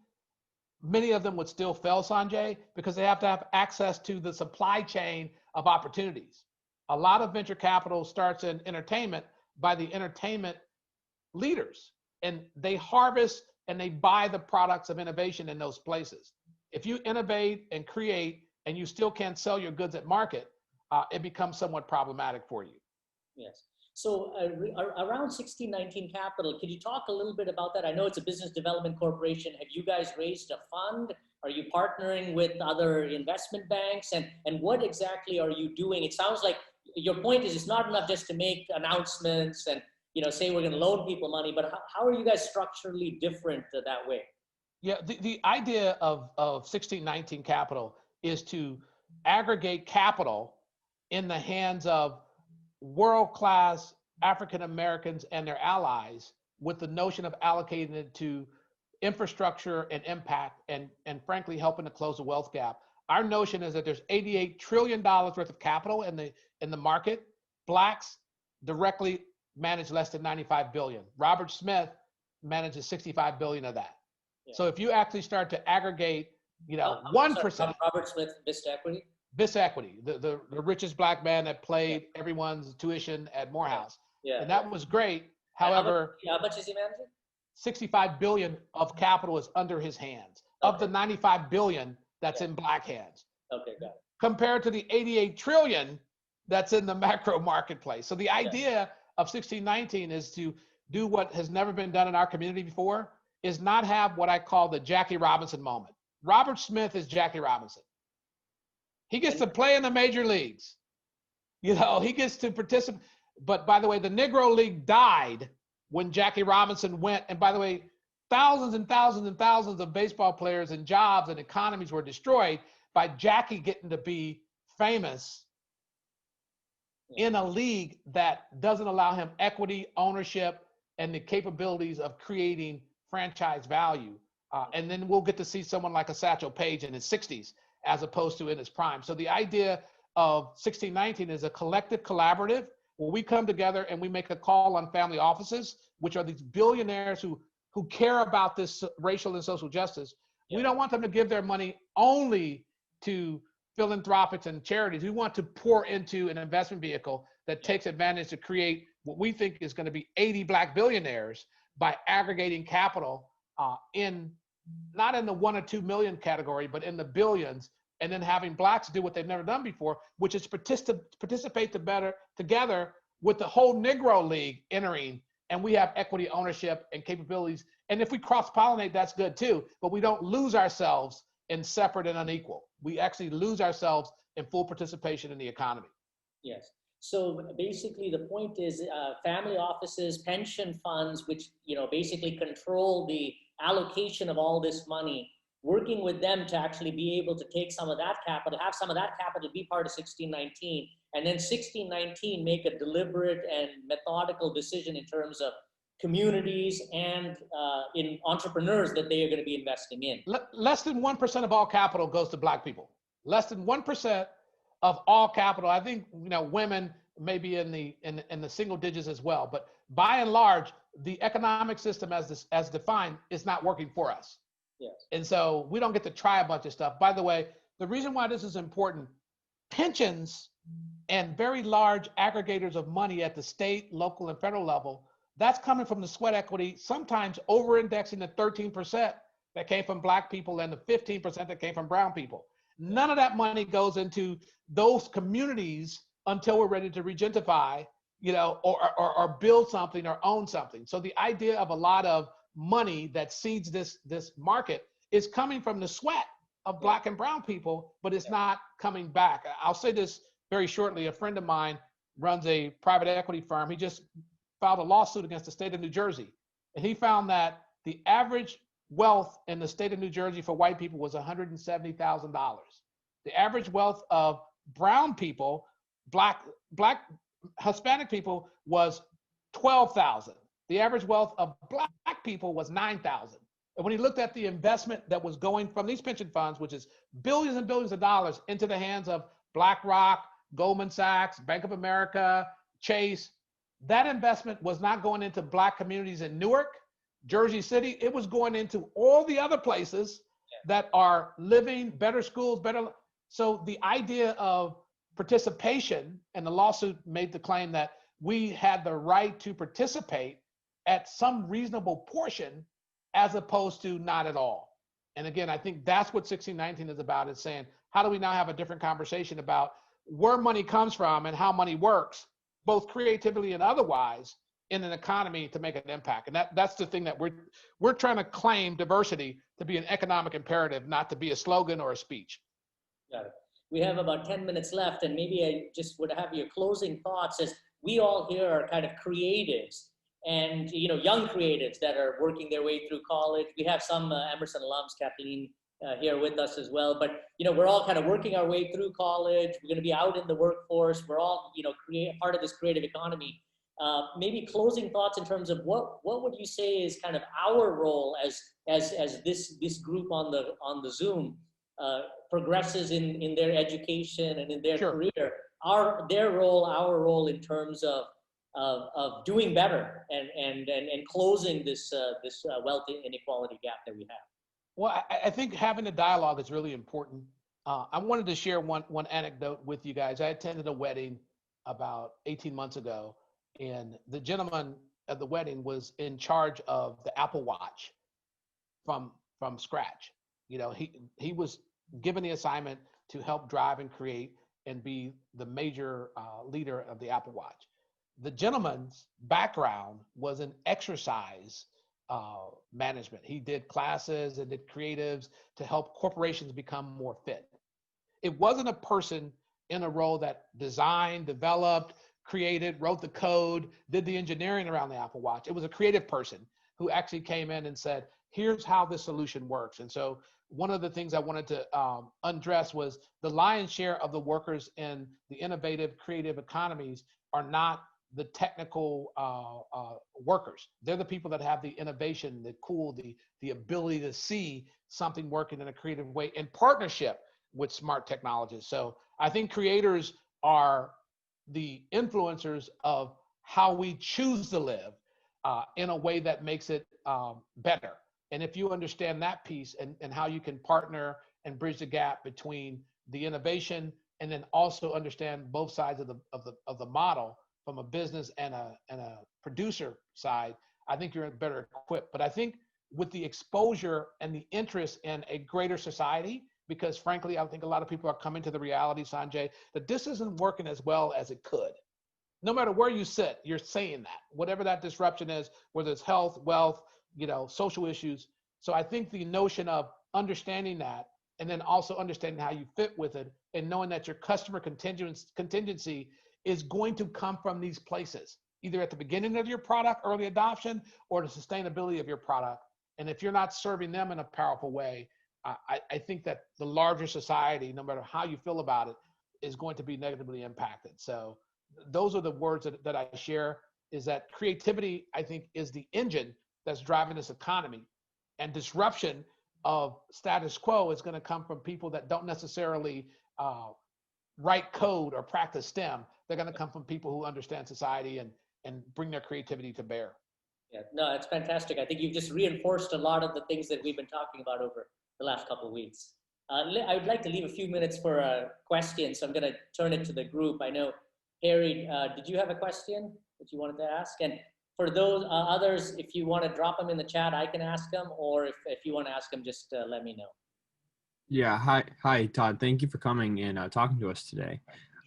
many of them would still fail, Sanjay, because they have to have access to the supply chain of opportunities. A lot of venture capital starts in entertainment by the entertainment leaders, and they harvest and they buy the products of innovation in those places. If you innovate and create and you still can't sell your goods at market, it becomes somewhat problematic for you. Yes. So around 1619 Capital, can you talk a little bit about that? I know it's a business development corporation. Have you guys raised a fund? Are you partnering with other investment banks? And what exactly are you doing? It sounds like your point is it's not enough just to make announcements and say we're going to loan people money, but how are you guys structurally different that way? Yeah, the idea of 1619 Capital is to aggregate capital in the hands of world-class African Americans and their allies, with the notion of allocating it to infrastructure and impact and frankly helping to close the wealth gap. Our notion is that there's $88 trillion worth of capital in the market. Blacks directly manage less than 95 billion. Robert Smith manages 65 billion of that. Yeah. So if you actually start to aggregate, 1%. Robert Smith, Vista Equity? Vista Equity, the richest Black man that played everyone's tuition at Morehouse. Yeah. And that was great. However, how much is he managing? 65 billion of capital is under his hands. Okay. Of the 95 billion that's in Black hands. Okay, got it. Compared to the 88 trillion that's in the macro marketplace. So the idea of 1619 is to do what has never been done in our community before, is not have what I call the Jackie Robinson moment. Robert Smith is Jackie Robinson. He gets to play in the major leagues. He gets to participate. But by the way, the Negro League died when Jackie Robinson went. And by the way, thousands and thousands and thousands of baseball players and jobs and economies were destroyed by Jackie getting to be famous in a league that doesn't allow him equity, ownership, and the capabilities of creating franchise value. And then we'll get to see someone like a Satchel Paige in his 60s as opposed to in his prime. So the idea of 1619 is a collective collaborative where we come together and we make a call on family offices, which are these billionaires who care about this racial and social justice. Yeah. We don't want them to give their money only to philanthropics and charities. We want to pour into an investment vehicle that takes advantage to create what we think is going to be 80 Black billionaires by aggregating capital not in the 1 or 2 million category, but in the billions, and then having Blacks do what they've never done before, which is participate together with the whole Negro League entering, and we have equity ownership and capabilities. And if we cross-pollinate, that's good too, but we don't lose ourselves in separate and unequal. We actually lose ourselves in full participation in the economy. Yes. So basically the point is family offices, pension funds, which basically control the allocation of all this money, working with them to actually be able to take some of that capital, have some of that capital be part of 1619, and then 1619 make a deliberate and methodical decision in terms of communities and in entrepreneurs that they are going to be investing in. Less than 1% of all capital goes to Black people. Less than 1% of all capital. I think women may be in the single digits as well, but by and large, the economic system as defined is not working for us. Yes. And so we don't get to try a bunch of stuff. By the way, the reason why this is important, pensions and very large aggregators of money at the state, local, and federal level, that's coming from the sweat equity, sometimes over-indexing the 13% that came from Black people and the 15% that came from brown people. None of that money goes into those communities until we're ready to regentrify or build something or own something. So the idea of a lot of money that seeds this market is coming from the sweat of Black and brown people, but it's not coming back. I'll say this very shortly. A friend of mine runs a private equity firm. He just filed a lawsuit against the state of New Jersey. And he found that the average wealth in the state of New Jersey for white people was $170,000. The average wealth of brown people, black Hispanic people, was 12,000. The average wealth of Black people was 9,000. And when he looked at the investment that was going from these pension funds, which is billions and billions of dollars, into the hands of BlackRock, Goldman Sachs, Bank of America, Chase, that investment was not going into Black communities in Newark, Jersey City. It was going into all the other places that are living, better schools, better. So the idea of participation, and the lawsuit made the claim that we had the right to participate at some reasonable portion as opposed to not at all. And again, I think that's what 1619 is about, is saying, how do we now have a different conversation about where money comes from and how money works, both creatively and otherwise, in an economy to make an impact. And that's the thing that we're trying to claim diversity to be an economic imperative, not to be a slogan or a speech. Got it. We have about 10 minutes left, and maybe I just would have your closing thoughts, as we all here are kind of creatives, and young creatives that are working their way through college. We have some Emerson alums, Kathleen, here with us as well. But we're all kind of working our way through college. We're going to be out in the workforce. We're all part of this creative economy. Maybe closing thoughts in terms of what would you say is kind of our role as this group on the Zoom progresses in their education and in their career. Our role in terms of doing better and closing this wealth inequality gap that we have. Well, I think having a dialogue is really important. I wanted to share one anecdote with you guys. I attended a wedding about 18 months ago, and the gentleman at the wedding was in charge of the Apple Watch from scratch. He was given the assignment to help drive and create and be the major leader of the Apple Watch. The gentleman's background was in exercise management. He did classes and did creatives to help corporations become more fit. It wasn't a person in a role that designed, developed, created, wrote the code, did the engineering around the Apple Watch. It was a creative person who actually came in and said, here's how this solution works. And so one of the things I wanted to address was the lion's share of the workers in the innovative, creative economies are not the technical workers. They're the people that have the innovation, the ability to see something working in a creative way in partnership with smart technologies. So I think creators are the influencers of how we choose to live in a way that makes it better. And if you understand that piece and how you can partner and bridge the gap between the innovation and then also understand both sides of the model from a business and a producer side, I think you're better equipped. But I think with the exposure and the interest in a greater society, because frankly, I think a lot of people are coming to the reality, Sanjay, that this isn't working as well as it could. No matter where you sit, you're saying that, whatever that disruption is, whether it's health, wealth, social issues. So I think the notion of understanding that, and then also understanding how you fit with it, and knowing that your customer contingency is going to come from these places, either at the beginning of your product, early adoption, or the sustainability of your product. And if you're not serving them in a powerful way, I think that the larger society, no matter how you feel about it, is going to be negatively impacted. So those are the words that I share, is that creativity, I think, is the engine that's driving this economy. And disruption of status quo is going to come from people that don't necessarily write code or practice STEM. They're going to come from people who understand society and bring their creativity to bear. Yeah, no, it's fantastic. I think you've just reinforced a lot of the things that we've been talking about over the last couple of weeks. I would like to leave a few minutes for questions, so I'm going to turn it to the group. I know, Harry, did you have a question that you wanted to ask? And for those others, if you want to drop them in the chat, I can ask them, or if you want to ask them, just let me know. Yeah, hi, Todd. Thank you for coming and talking to us today.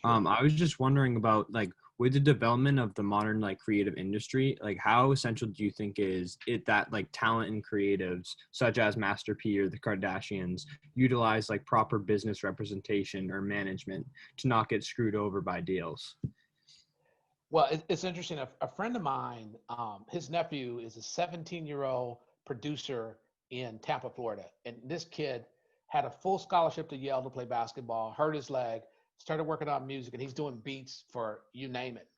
I was just wondering about, like, with the development of the modern like creative industry, like how essential do you think is it that like talent and creatives such as Master P or the Kardashians utilize like proper business representation or management to not get screwed over by deals? Well, it's interesting. A friend of mine, his nephew is a 17-year-old producer in Tampa, Florida. And this kid had a full scholarship to Yale to play basketball, hurt his leg, started working on music, and he's doing beats for you name it.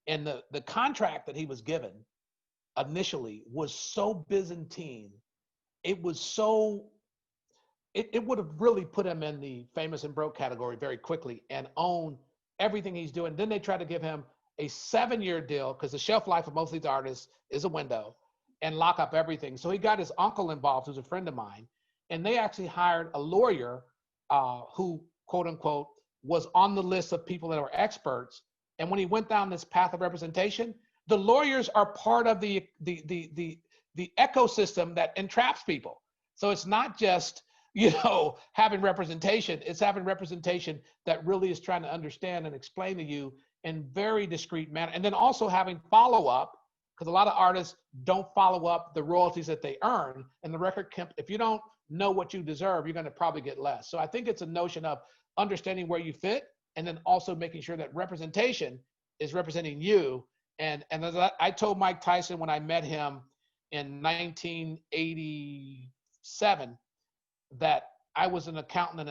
And the contract that he was given initially was so Byzantine. It was so, it would have really put him in the famous and broke category very quickly and own everything he's doing. Then they tried to give him a 7-year deal because the shelf life of most of these artists is a window, and lock up everything. So he got his uncle involved, who's a friend of mine, and they actually hired a lawyer who, quote unquote, was on the list of people that were experts. And when he went down this path of representation, the lawyers are part of the ecosystem that entraps people. So it's not just, having representation, it's having representation that really is trying to understand and explain to you in very discreet manner. And then also having follow-up, because a lot of artists don't follow up the royalties that they earn. And the record if you don't know what you deserve, you're going to probably get less. So I think it's a notion of understanding where you fit, and then also making sure that representation is representing you. And as I told Mike Tyson when I met him in 1987, that I was an accountant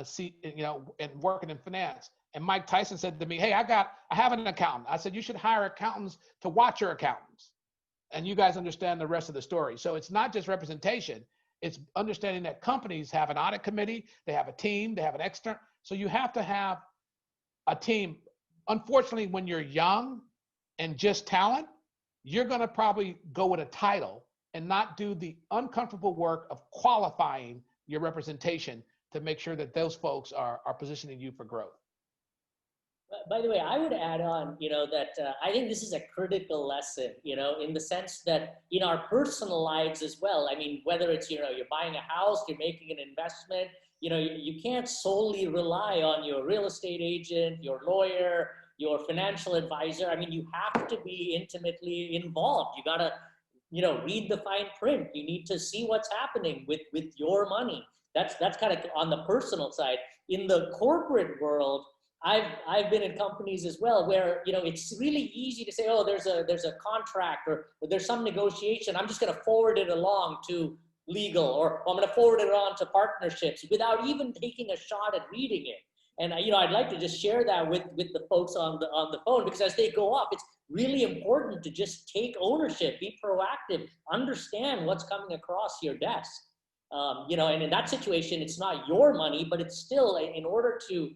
and working in finance. And Mike Tyson said to me, "Hey, I have an accountant." I said, "You should hire accountants to watch your accountants. And you guys understand the rest of the story." So it's not just representation. It's understanding that companies have an audit committee, they have a team, they have an external. So you have to have a team. Unfortunately, when you're young and just talent, you're going to probably go with a title and not do the uncomfortable work of qualifying your representation to make sure that those folks are positioning you for growth. By the way, I would add on, that I think this is a critical lesson, in the sense that in our personal lives as well. I mean, whether it's, you're buying a house, you're making an investment, you can't solely rely on your real estate agent, your lawyer, your financial advisor. I mean, you have to be intimately involved. You got to, read the fine print. You need to see what's happening with your money. That's kind of on the personal side. In the corporate world, I've been in companies as well where, it's really easy to say, oh, there's a contract or there's some negotiation. I'm just going to forward it along to legal, or I'm going to forward it on to partnerships without even taking a shot at reading it. And I'd like to just share that with the folks on the phone, because as they go up, it's really important to just take ownership, be proactive, understand what's coming across your desk. And in that situation, it's not your money, but it's still, in order to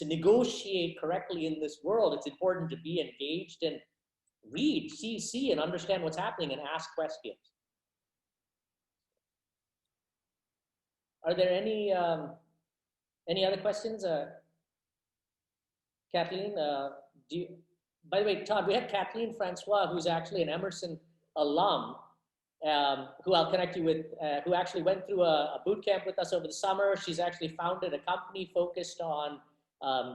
negotiate correctly in this world, it's important to be engaged and read, see and understand what's happening and ask questions. Are there any other questions? Kathleen, by the way, Todd, we have Kathleen Francois, who's actually an Emerson alum, who I'll connect you with, who actually went through a boot camp with us over the summer. She's actually founded a company focused on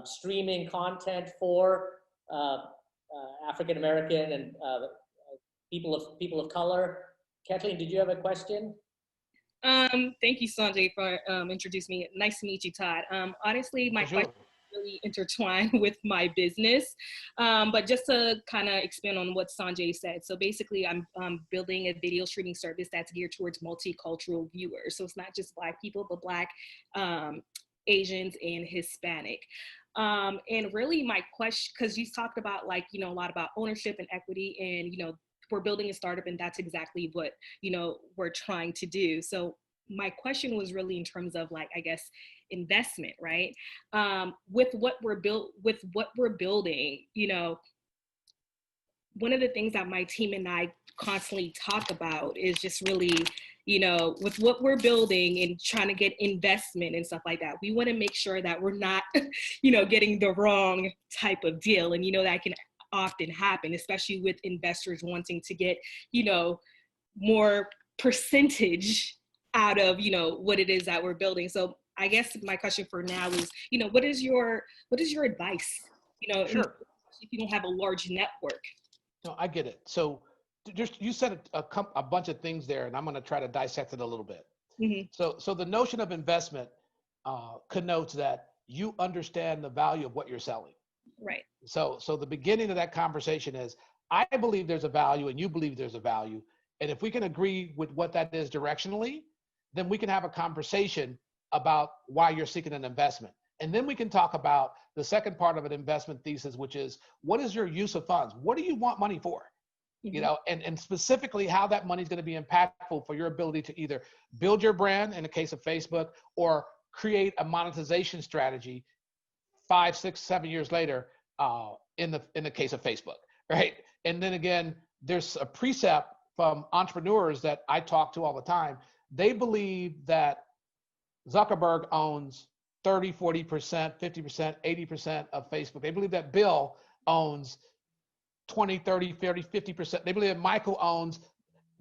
streaming content for African American and people of color. Kathleen, did you have a question? Thank you, Sanjay, for introducing me. Nice to meet you, Todd. Honestly, my question is really intertwined with my business, but just to kind of expand on what Sanjay said. So basically, I'm building a video streaming service that's geared towards multicultural viewers. So it's not just Black people, but Black, Asians, and Hispanic. And really my question, because you talked about a lot about ownership and equity, and, we're building a startup, and that's exactly what, we're trying to do. So my question was really in terms of investment, right? With what we're building, one of the things that my team and I constantly talk about is just really, with what we're building and trying to get investment and stuff like that, we want to make sure that we're not, getting the wrong type of deal. And, that can often happen, especially with investors wanting to get, more percentage out of, what it is that we're building. So I guess my question for now is, what is your advice, Sure. if you don't have a large network. No, I get it. So just you said a bunch of things there, and I'm going to try to dissect it a little bit. Mm-hmm. So the notion of investment connotes that you understand the value of what you're selling. Right. So the beginning of that conversation is, I believe there's a value and you believe there's a value. And if we can agree with what that is directionally, then we can have a conversation about why you're seeking an investment. And then we can talk about the second part of an investment thesis, which is, what is your use of funds? What do you want money for? Mm-hmm. You know, and specifically how that money is going to be impactful for your ability to either build your brand in the case of Facebook, or create a monetization strategy 5, 6, 7 years later in the case of Facebook, right? And then again, there's a precept from entrepreneurs that I talk to all the time. They believe that Zuckerberg owns 30, 40%, 50%, 80% of Facebook. They believe that Bill owns 20, 30, 30, 50%. They believe that Michael owns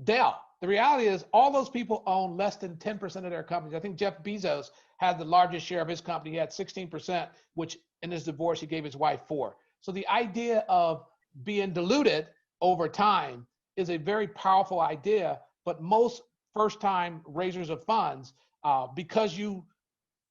Dell. The reality is all those people own less than 10% of their companies. I think Jeff Bezos had the largest share of his company. He had 16%, which in his divorce, he gave his wife 4%. So the idea of being diluted over time is a very powerful idea, but most first-time raisers of funds, because you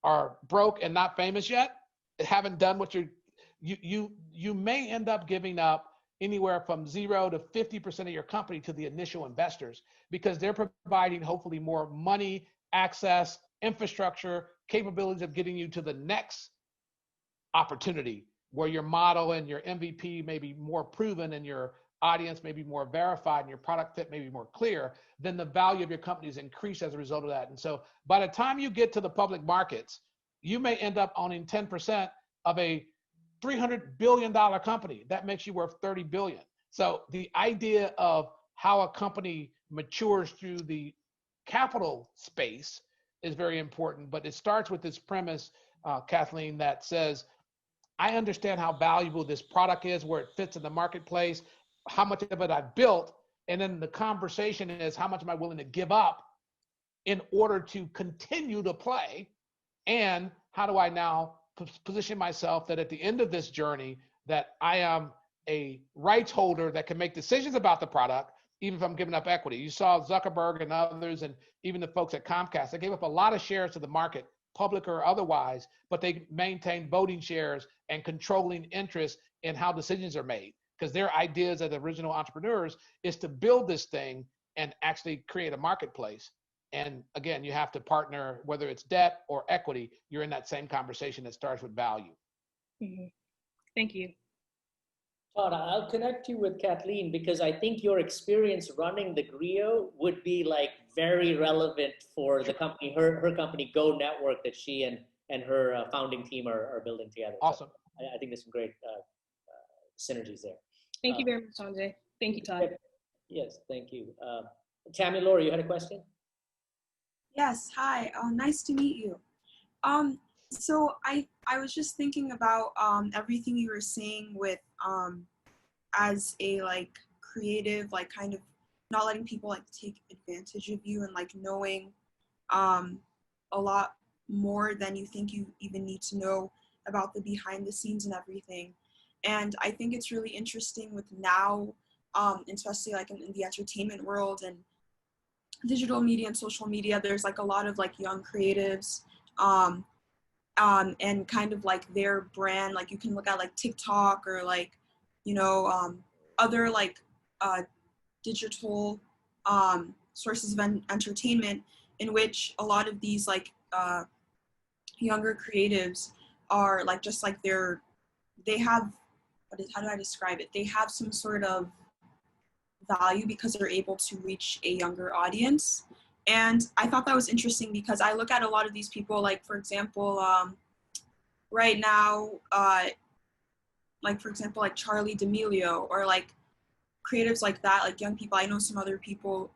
are broke and not famous yet, haven't done what you may end up giving up anywhere from 0 to 50% of your company to the initial investors, because they're providing hopefully more money, access, infrastructure, capabilities of getting you to the next opportunity where your model and your MVP may be more proven and your audience may be more verified and your product fit may be more clear. Then the value of your company is increased as a result of that. And so by the time you get to the public markets, you may end up owning 10% of a $300 billion company. That makes you worth $30 billion. So the idea of how a company matures through the capital space is very important, but it starts with this premise, Kathleen, that says, I understand how valuable this product is, where it fits in the marketplace, how much of it I've built, and then the conversation is, how much am I willing to give up in order to continue to play, and how do I now position myself that at the end of this journey that I am a rights holder that can make decisions about the product, even if I'm giving up equity. You saw Zuckerberg and others, and even the folks at Comcast, they gave up a lot of shares to the market, public or otherwise, but they maintained voting shares and controlling interest in how decisions are made, because their ideas as original entrepreneurs is to build this thing and actually create a marketplace. And again, you have to partner, whether it's debt or equity, you're in that same conversation that starts with value. Mm-hmm. Thank you. Todd, I'll connect you with Kathleen, because I think your experience running TheGrio would be like very relevant for the company, her company Go Network, that she and her founding team are building together. Awesome. So I think there's some great synergies there. Thank you very much, Sanjay. Thank you, Todd. Yes, thank you. Tammy, Laura, you had a question? Yes, hi, nice to meet you. So I was just thinking about everything you were saying with as a like creative, like kind of not letting people like take advantage of you, and like knowing a lot more than you think you even need to know about the behind the scenes and everything. And I think it's really interesting with now, especially like in the entertainment world and digital media and social media, there's like a lot of like young creatives and kind of like their brand, like you can look at like TikTok or like, you know, other like digital sources of entertainment, in which a lot of these like younger creatives are like, just like they have, how do I describe it? They have some sort of value because they're able to reach a younger audience. And I thought that was interesting, because I look at a lot of these people, like for example, right now, like for example, like Charlie D'Amelio, or like creatives like that, like young people. I know some other people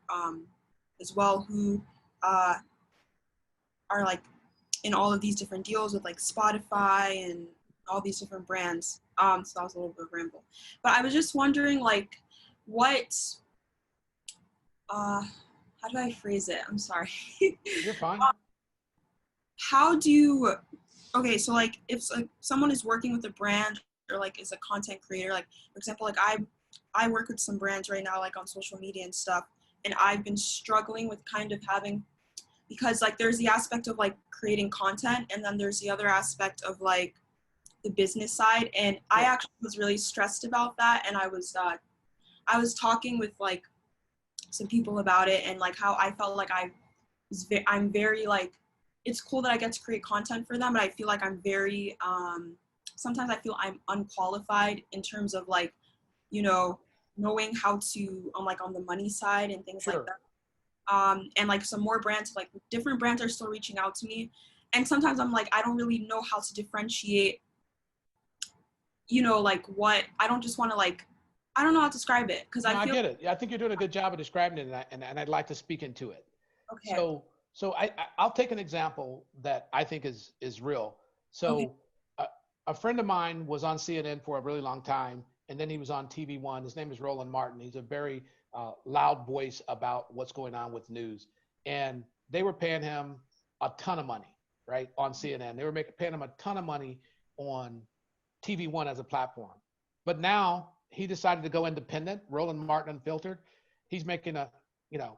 as well who are like in all of these different deals with like Spotify and all these different brands. So that was a little bit of a ramble. But I was just wondering, like, what, how do I phrase it? I'm sorry. You're fine. How do you, okay, so like if like someone is working with a brand or like is a content creator. Like for example, like I work with some brands right now, like on social media and stuff, and I've been struggling with kind of having, because like there's the aspect of like creating content, and then there's the other aspect of like the business side. And I actually was really stressed about that, and I was talking with like some people about it, and like how I felt like I'm very like, it's cool that I get to create content for them, but I feel like I'm very sometimes I feel I'm unqualified in terms of like, you know, knowing how to like on the money side and things like that. And like some more brands, like different brands are still reaching out to me, and sometimes I'm like, I don't really know how to differentiate, you know, like what I don't just want to like, I don't know how to describe it, because I get it. I think you're doing a good job of describing it, and I'd like to speak into it. Okay. So I'll take an example that I think is real. So Okay. A friend of mine was on CNN for a really long time, and then he was on TV One. His name is Roland Martin. He's a very loud voice about what's going on with news, and they were paying him a ton of money, right, on CNN. They were paying him a ton of money on TV One as a platform. But now he decided to go independent. Roland Martin Unfiltered. He's making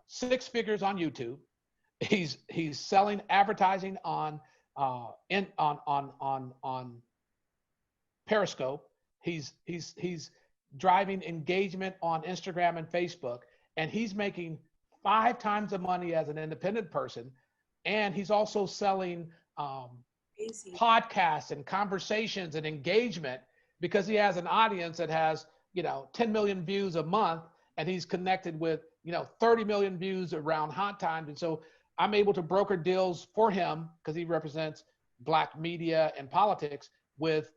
six figures on YouTube. He's selling advertising on Periscope. He's driving engagement on Instagram and Facebook, and he's making 5 times the money as an independent person. And he's also selling podcasts and conversations and engagement, because he has an audience that has 10 million views a month, and he's connected with 30 million views around hot times. And so I'm able to broker deals for him, because he represents Black media and politics, with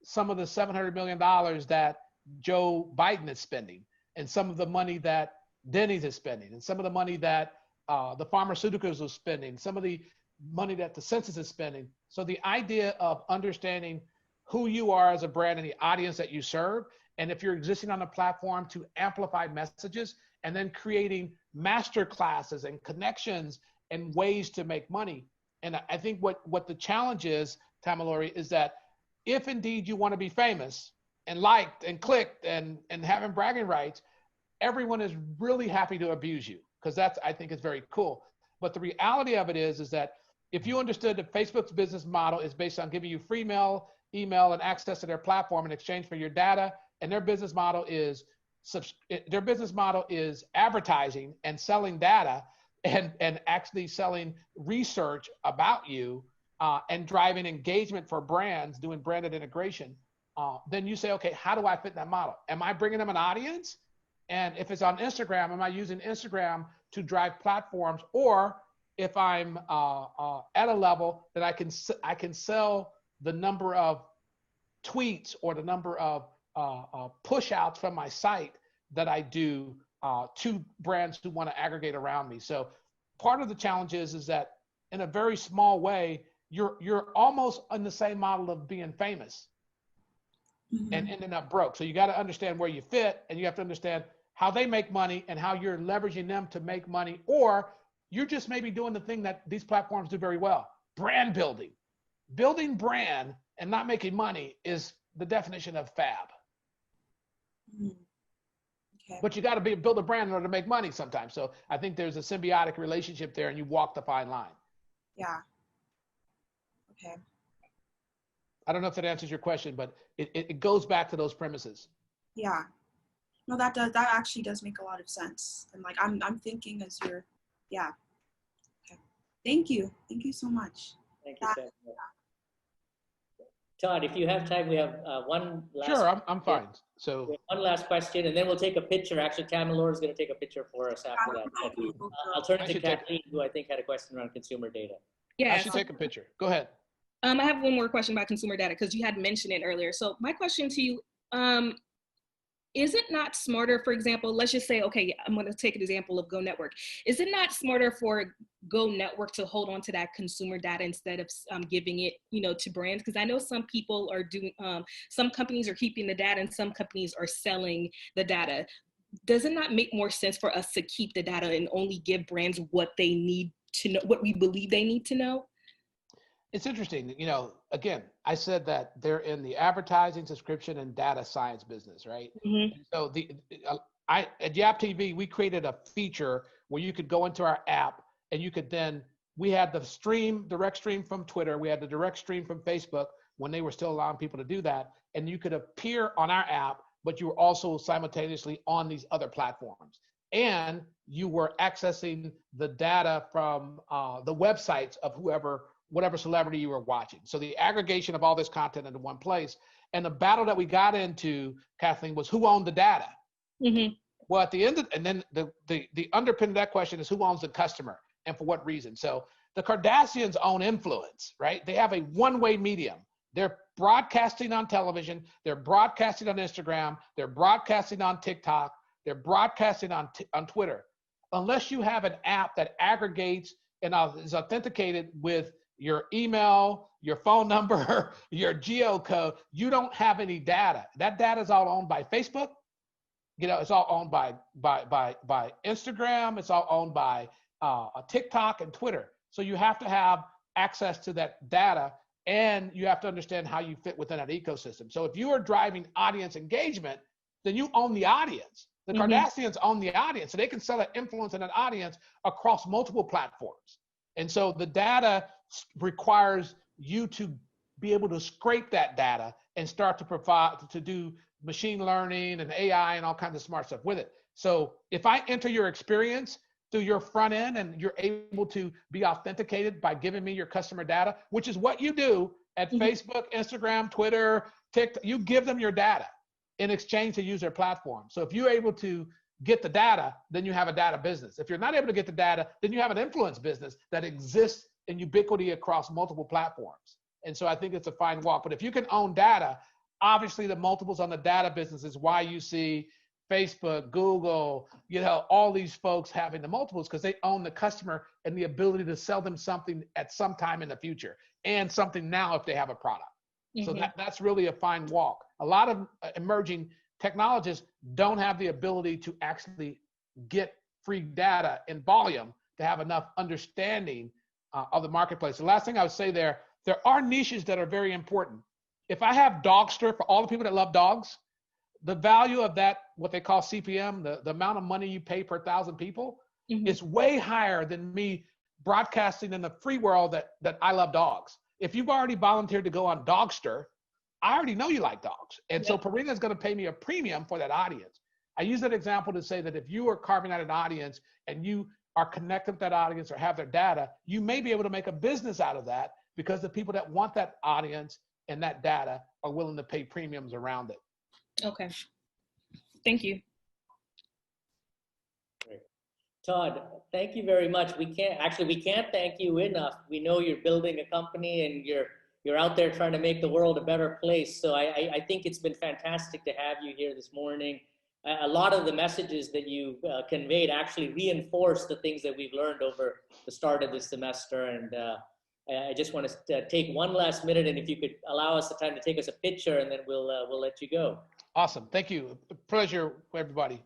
some of the $700 million that Joe Biden is spending, and some of the money that Denny's is spending, and some of the money that the pharmaceuticals are spending, some of the money that the census is spending. So the idea of understanding who you are as a brand and the audience that you serve, and if you're existing on a platform to amplify messages, and then creating master classes and connections and ways to make money. And I think what the challenge is, Tamalori, is that if indeed you want to be famous and liked and clicked and having bragging rights, everyone is really happy to abuse you, because that's, I think, is very cool. But the reality of it is that if you understood that Facebook's business model is based on giving you free email, and access to their platform in exchange for your data, and their business model is advertising and selling data, and actually selling research about you, and driving engagement for brands, doing branded integration, then you say, okay, how do I fit that model? Am I bringing them an audience? And if it's on Instagram, am I using Instagram to drive platforms? Or if I'm at a level that I can sell the number of tweets or the number of push outs from my site that I do to brands who want to aggregate around me. So part of the challenge is that in a very small way, you're almost in the same model of being famous, mm-hmm. and ending up broke. So you got to understand where you fit, and you have to understand how they make money and how you're leveraging them to make money, or you're just maybe doing the thing that these platforms do very well: brand building. Building brand and not making money is the definition of fab. Mm-hmm. Okay. But you got to build a brand in order to make money sometimes. So I think there's a symbiotic relationship there, and you walk the fine line. Yeah. Okay. I don't know if that answers your question, but it goes back to those premises. Yeah. No, that actually does make a lot of sense. And like I'm thinking as you're, yeah. Okay. Thank you so much. Thank you, Ted. Todd, if you have time, we have one last. Sure, I'm fine. So one last question, and then we'll take a picture. Actually, Tamalori is going to take a picture for us after that. I'll turn it to Kathleen, who I think had a question around consumer data. Yeah, I should take a picture. Go ahead. I have one more question about consumer data, because you had mentioned it earlier. So my question to you, is it not smarter, for example, let's just say, okay, I'm going to take an example of Go Network. Is it not smarter for Go Network to hold on to that consumer data instead of giving it, to brands? Because I know some people are doing, some companies are keeping the data and some companies are selling the data. Does it not make more sense for us to keep the data and only give brands what they need to know, what we believe they need to know? It's interesting, again, I said that they're in the advertising, subscription, and data science business, right? Mm-hmm. And so at Yap TV, we created a feature where you could go into our app and you could then, we had the direct stream from Twitter, we had the direct stream from Facebook when they were still allowing people to do that, and you could appear on our app, but you were also simultaneously on these other platforms. And you were accessing the data from the websites of whatever celebrity you were watching. So the aggregation of all this content into one place. And the battle that we got into, Kathleen, was who owned the data? Mm-hmm. Well, at the end of, and then the underpin of that question is who owns the customer and for what reason? So the Kardashians own influence, right? They have a one-way medium. They're broadcasting on television. They're broadcasting on Instagram. They're broadcasting on TikTok. They're broadcasting on Twitter. Unless you have an app that aggregates and is authenticated with your email, your phone number, your geocode, you don't have any data. That data is all owned by Facebook. It's all owned by Instagram. It's all owned by TikTok and Twitter. So you have to have access to that data, and you have to understand how you fit within that ecosystem. So if you are driving audience engagement, then you own the audience. The Kardashians own the audience, so they can sell that influence in an audience across multiple platforms. And so the data requires you to be able to scrape that data and start to do machine learning and AI and all kinds of smart stuff with it. So if I enter your experience through your front end and you're able to be authenticated by giving me your customer data, which is what you do at Facebook, Instagram, Twitter, TikTok, you give them your data in exchange to use their platform. So if you're able to get the data, then you have a data business. If you're not able to get the data, then you have an influence business that exists in ubiquity across multiple platforms. And so I think it's a fine walk. But if you can own data, obviously the multiples on the data business is why you see Facebook, Google, all these folks having the multiples, because they own the customer and the ability to sell them something at some time in the future, and something now if they have a product. So that's really a fine walk. A lot of emerging technologists don't have the ability to actually get free data in volume to have enough understanding of the marketplace. The last thing I would say there are niches that are very important. If I have Dogster, for all the people that love dogs, the value of that, what they call CPM, the amount of money you pay per 1,000 people, is way higher than me broadcasting in the free world that I love dogs. If you've already volunteered to go on Dogster, I already know you like dogs. And so Purina is going to pay me a premium for that audience. I use that example to say that if you are carving out an audience and you are connected with that audience or have their data, you may be able to make a business out of that because the people that want that audience and that data are willing to pay premiums around it. Okay. Thank you. Great. Todd, thank you very much. We can't thank you enough. We know you're building a company and you're out there trying to make the world a better place. So I think it's been fantastic to have you here this morning. A lot of the messages that you conveyed actually reinforce the things that we've learned over the start of this semester. And I just want to take one last minute, and if you could allow us the time to take us a picture, and then we'll let you go. Awesome. Thank you. Pleasure, everybody.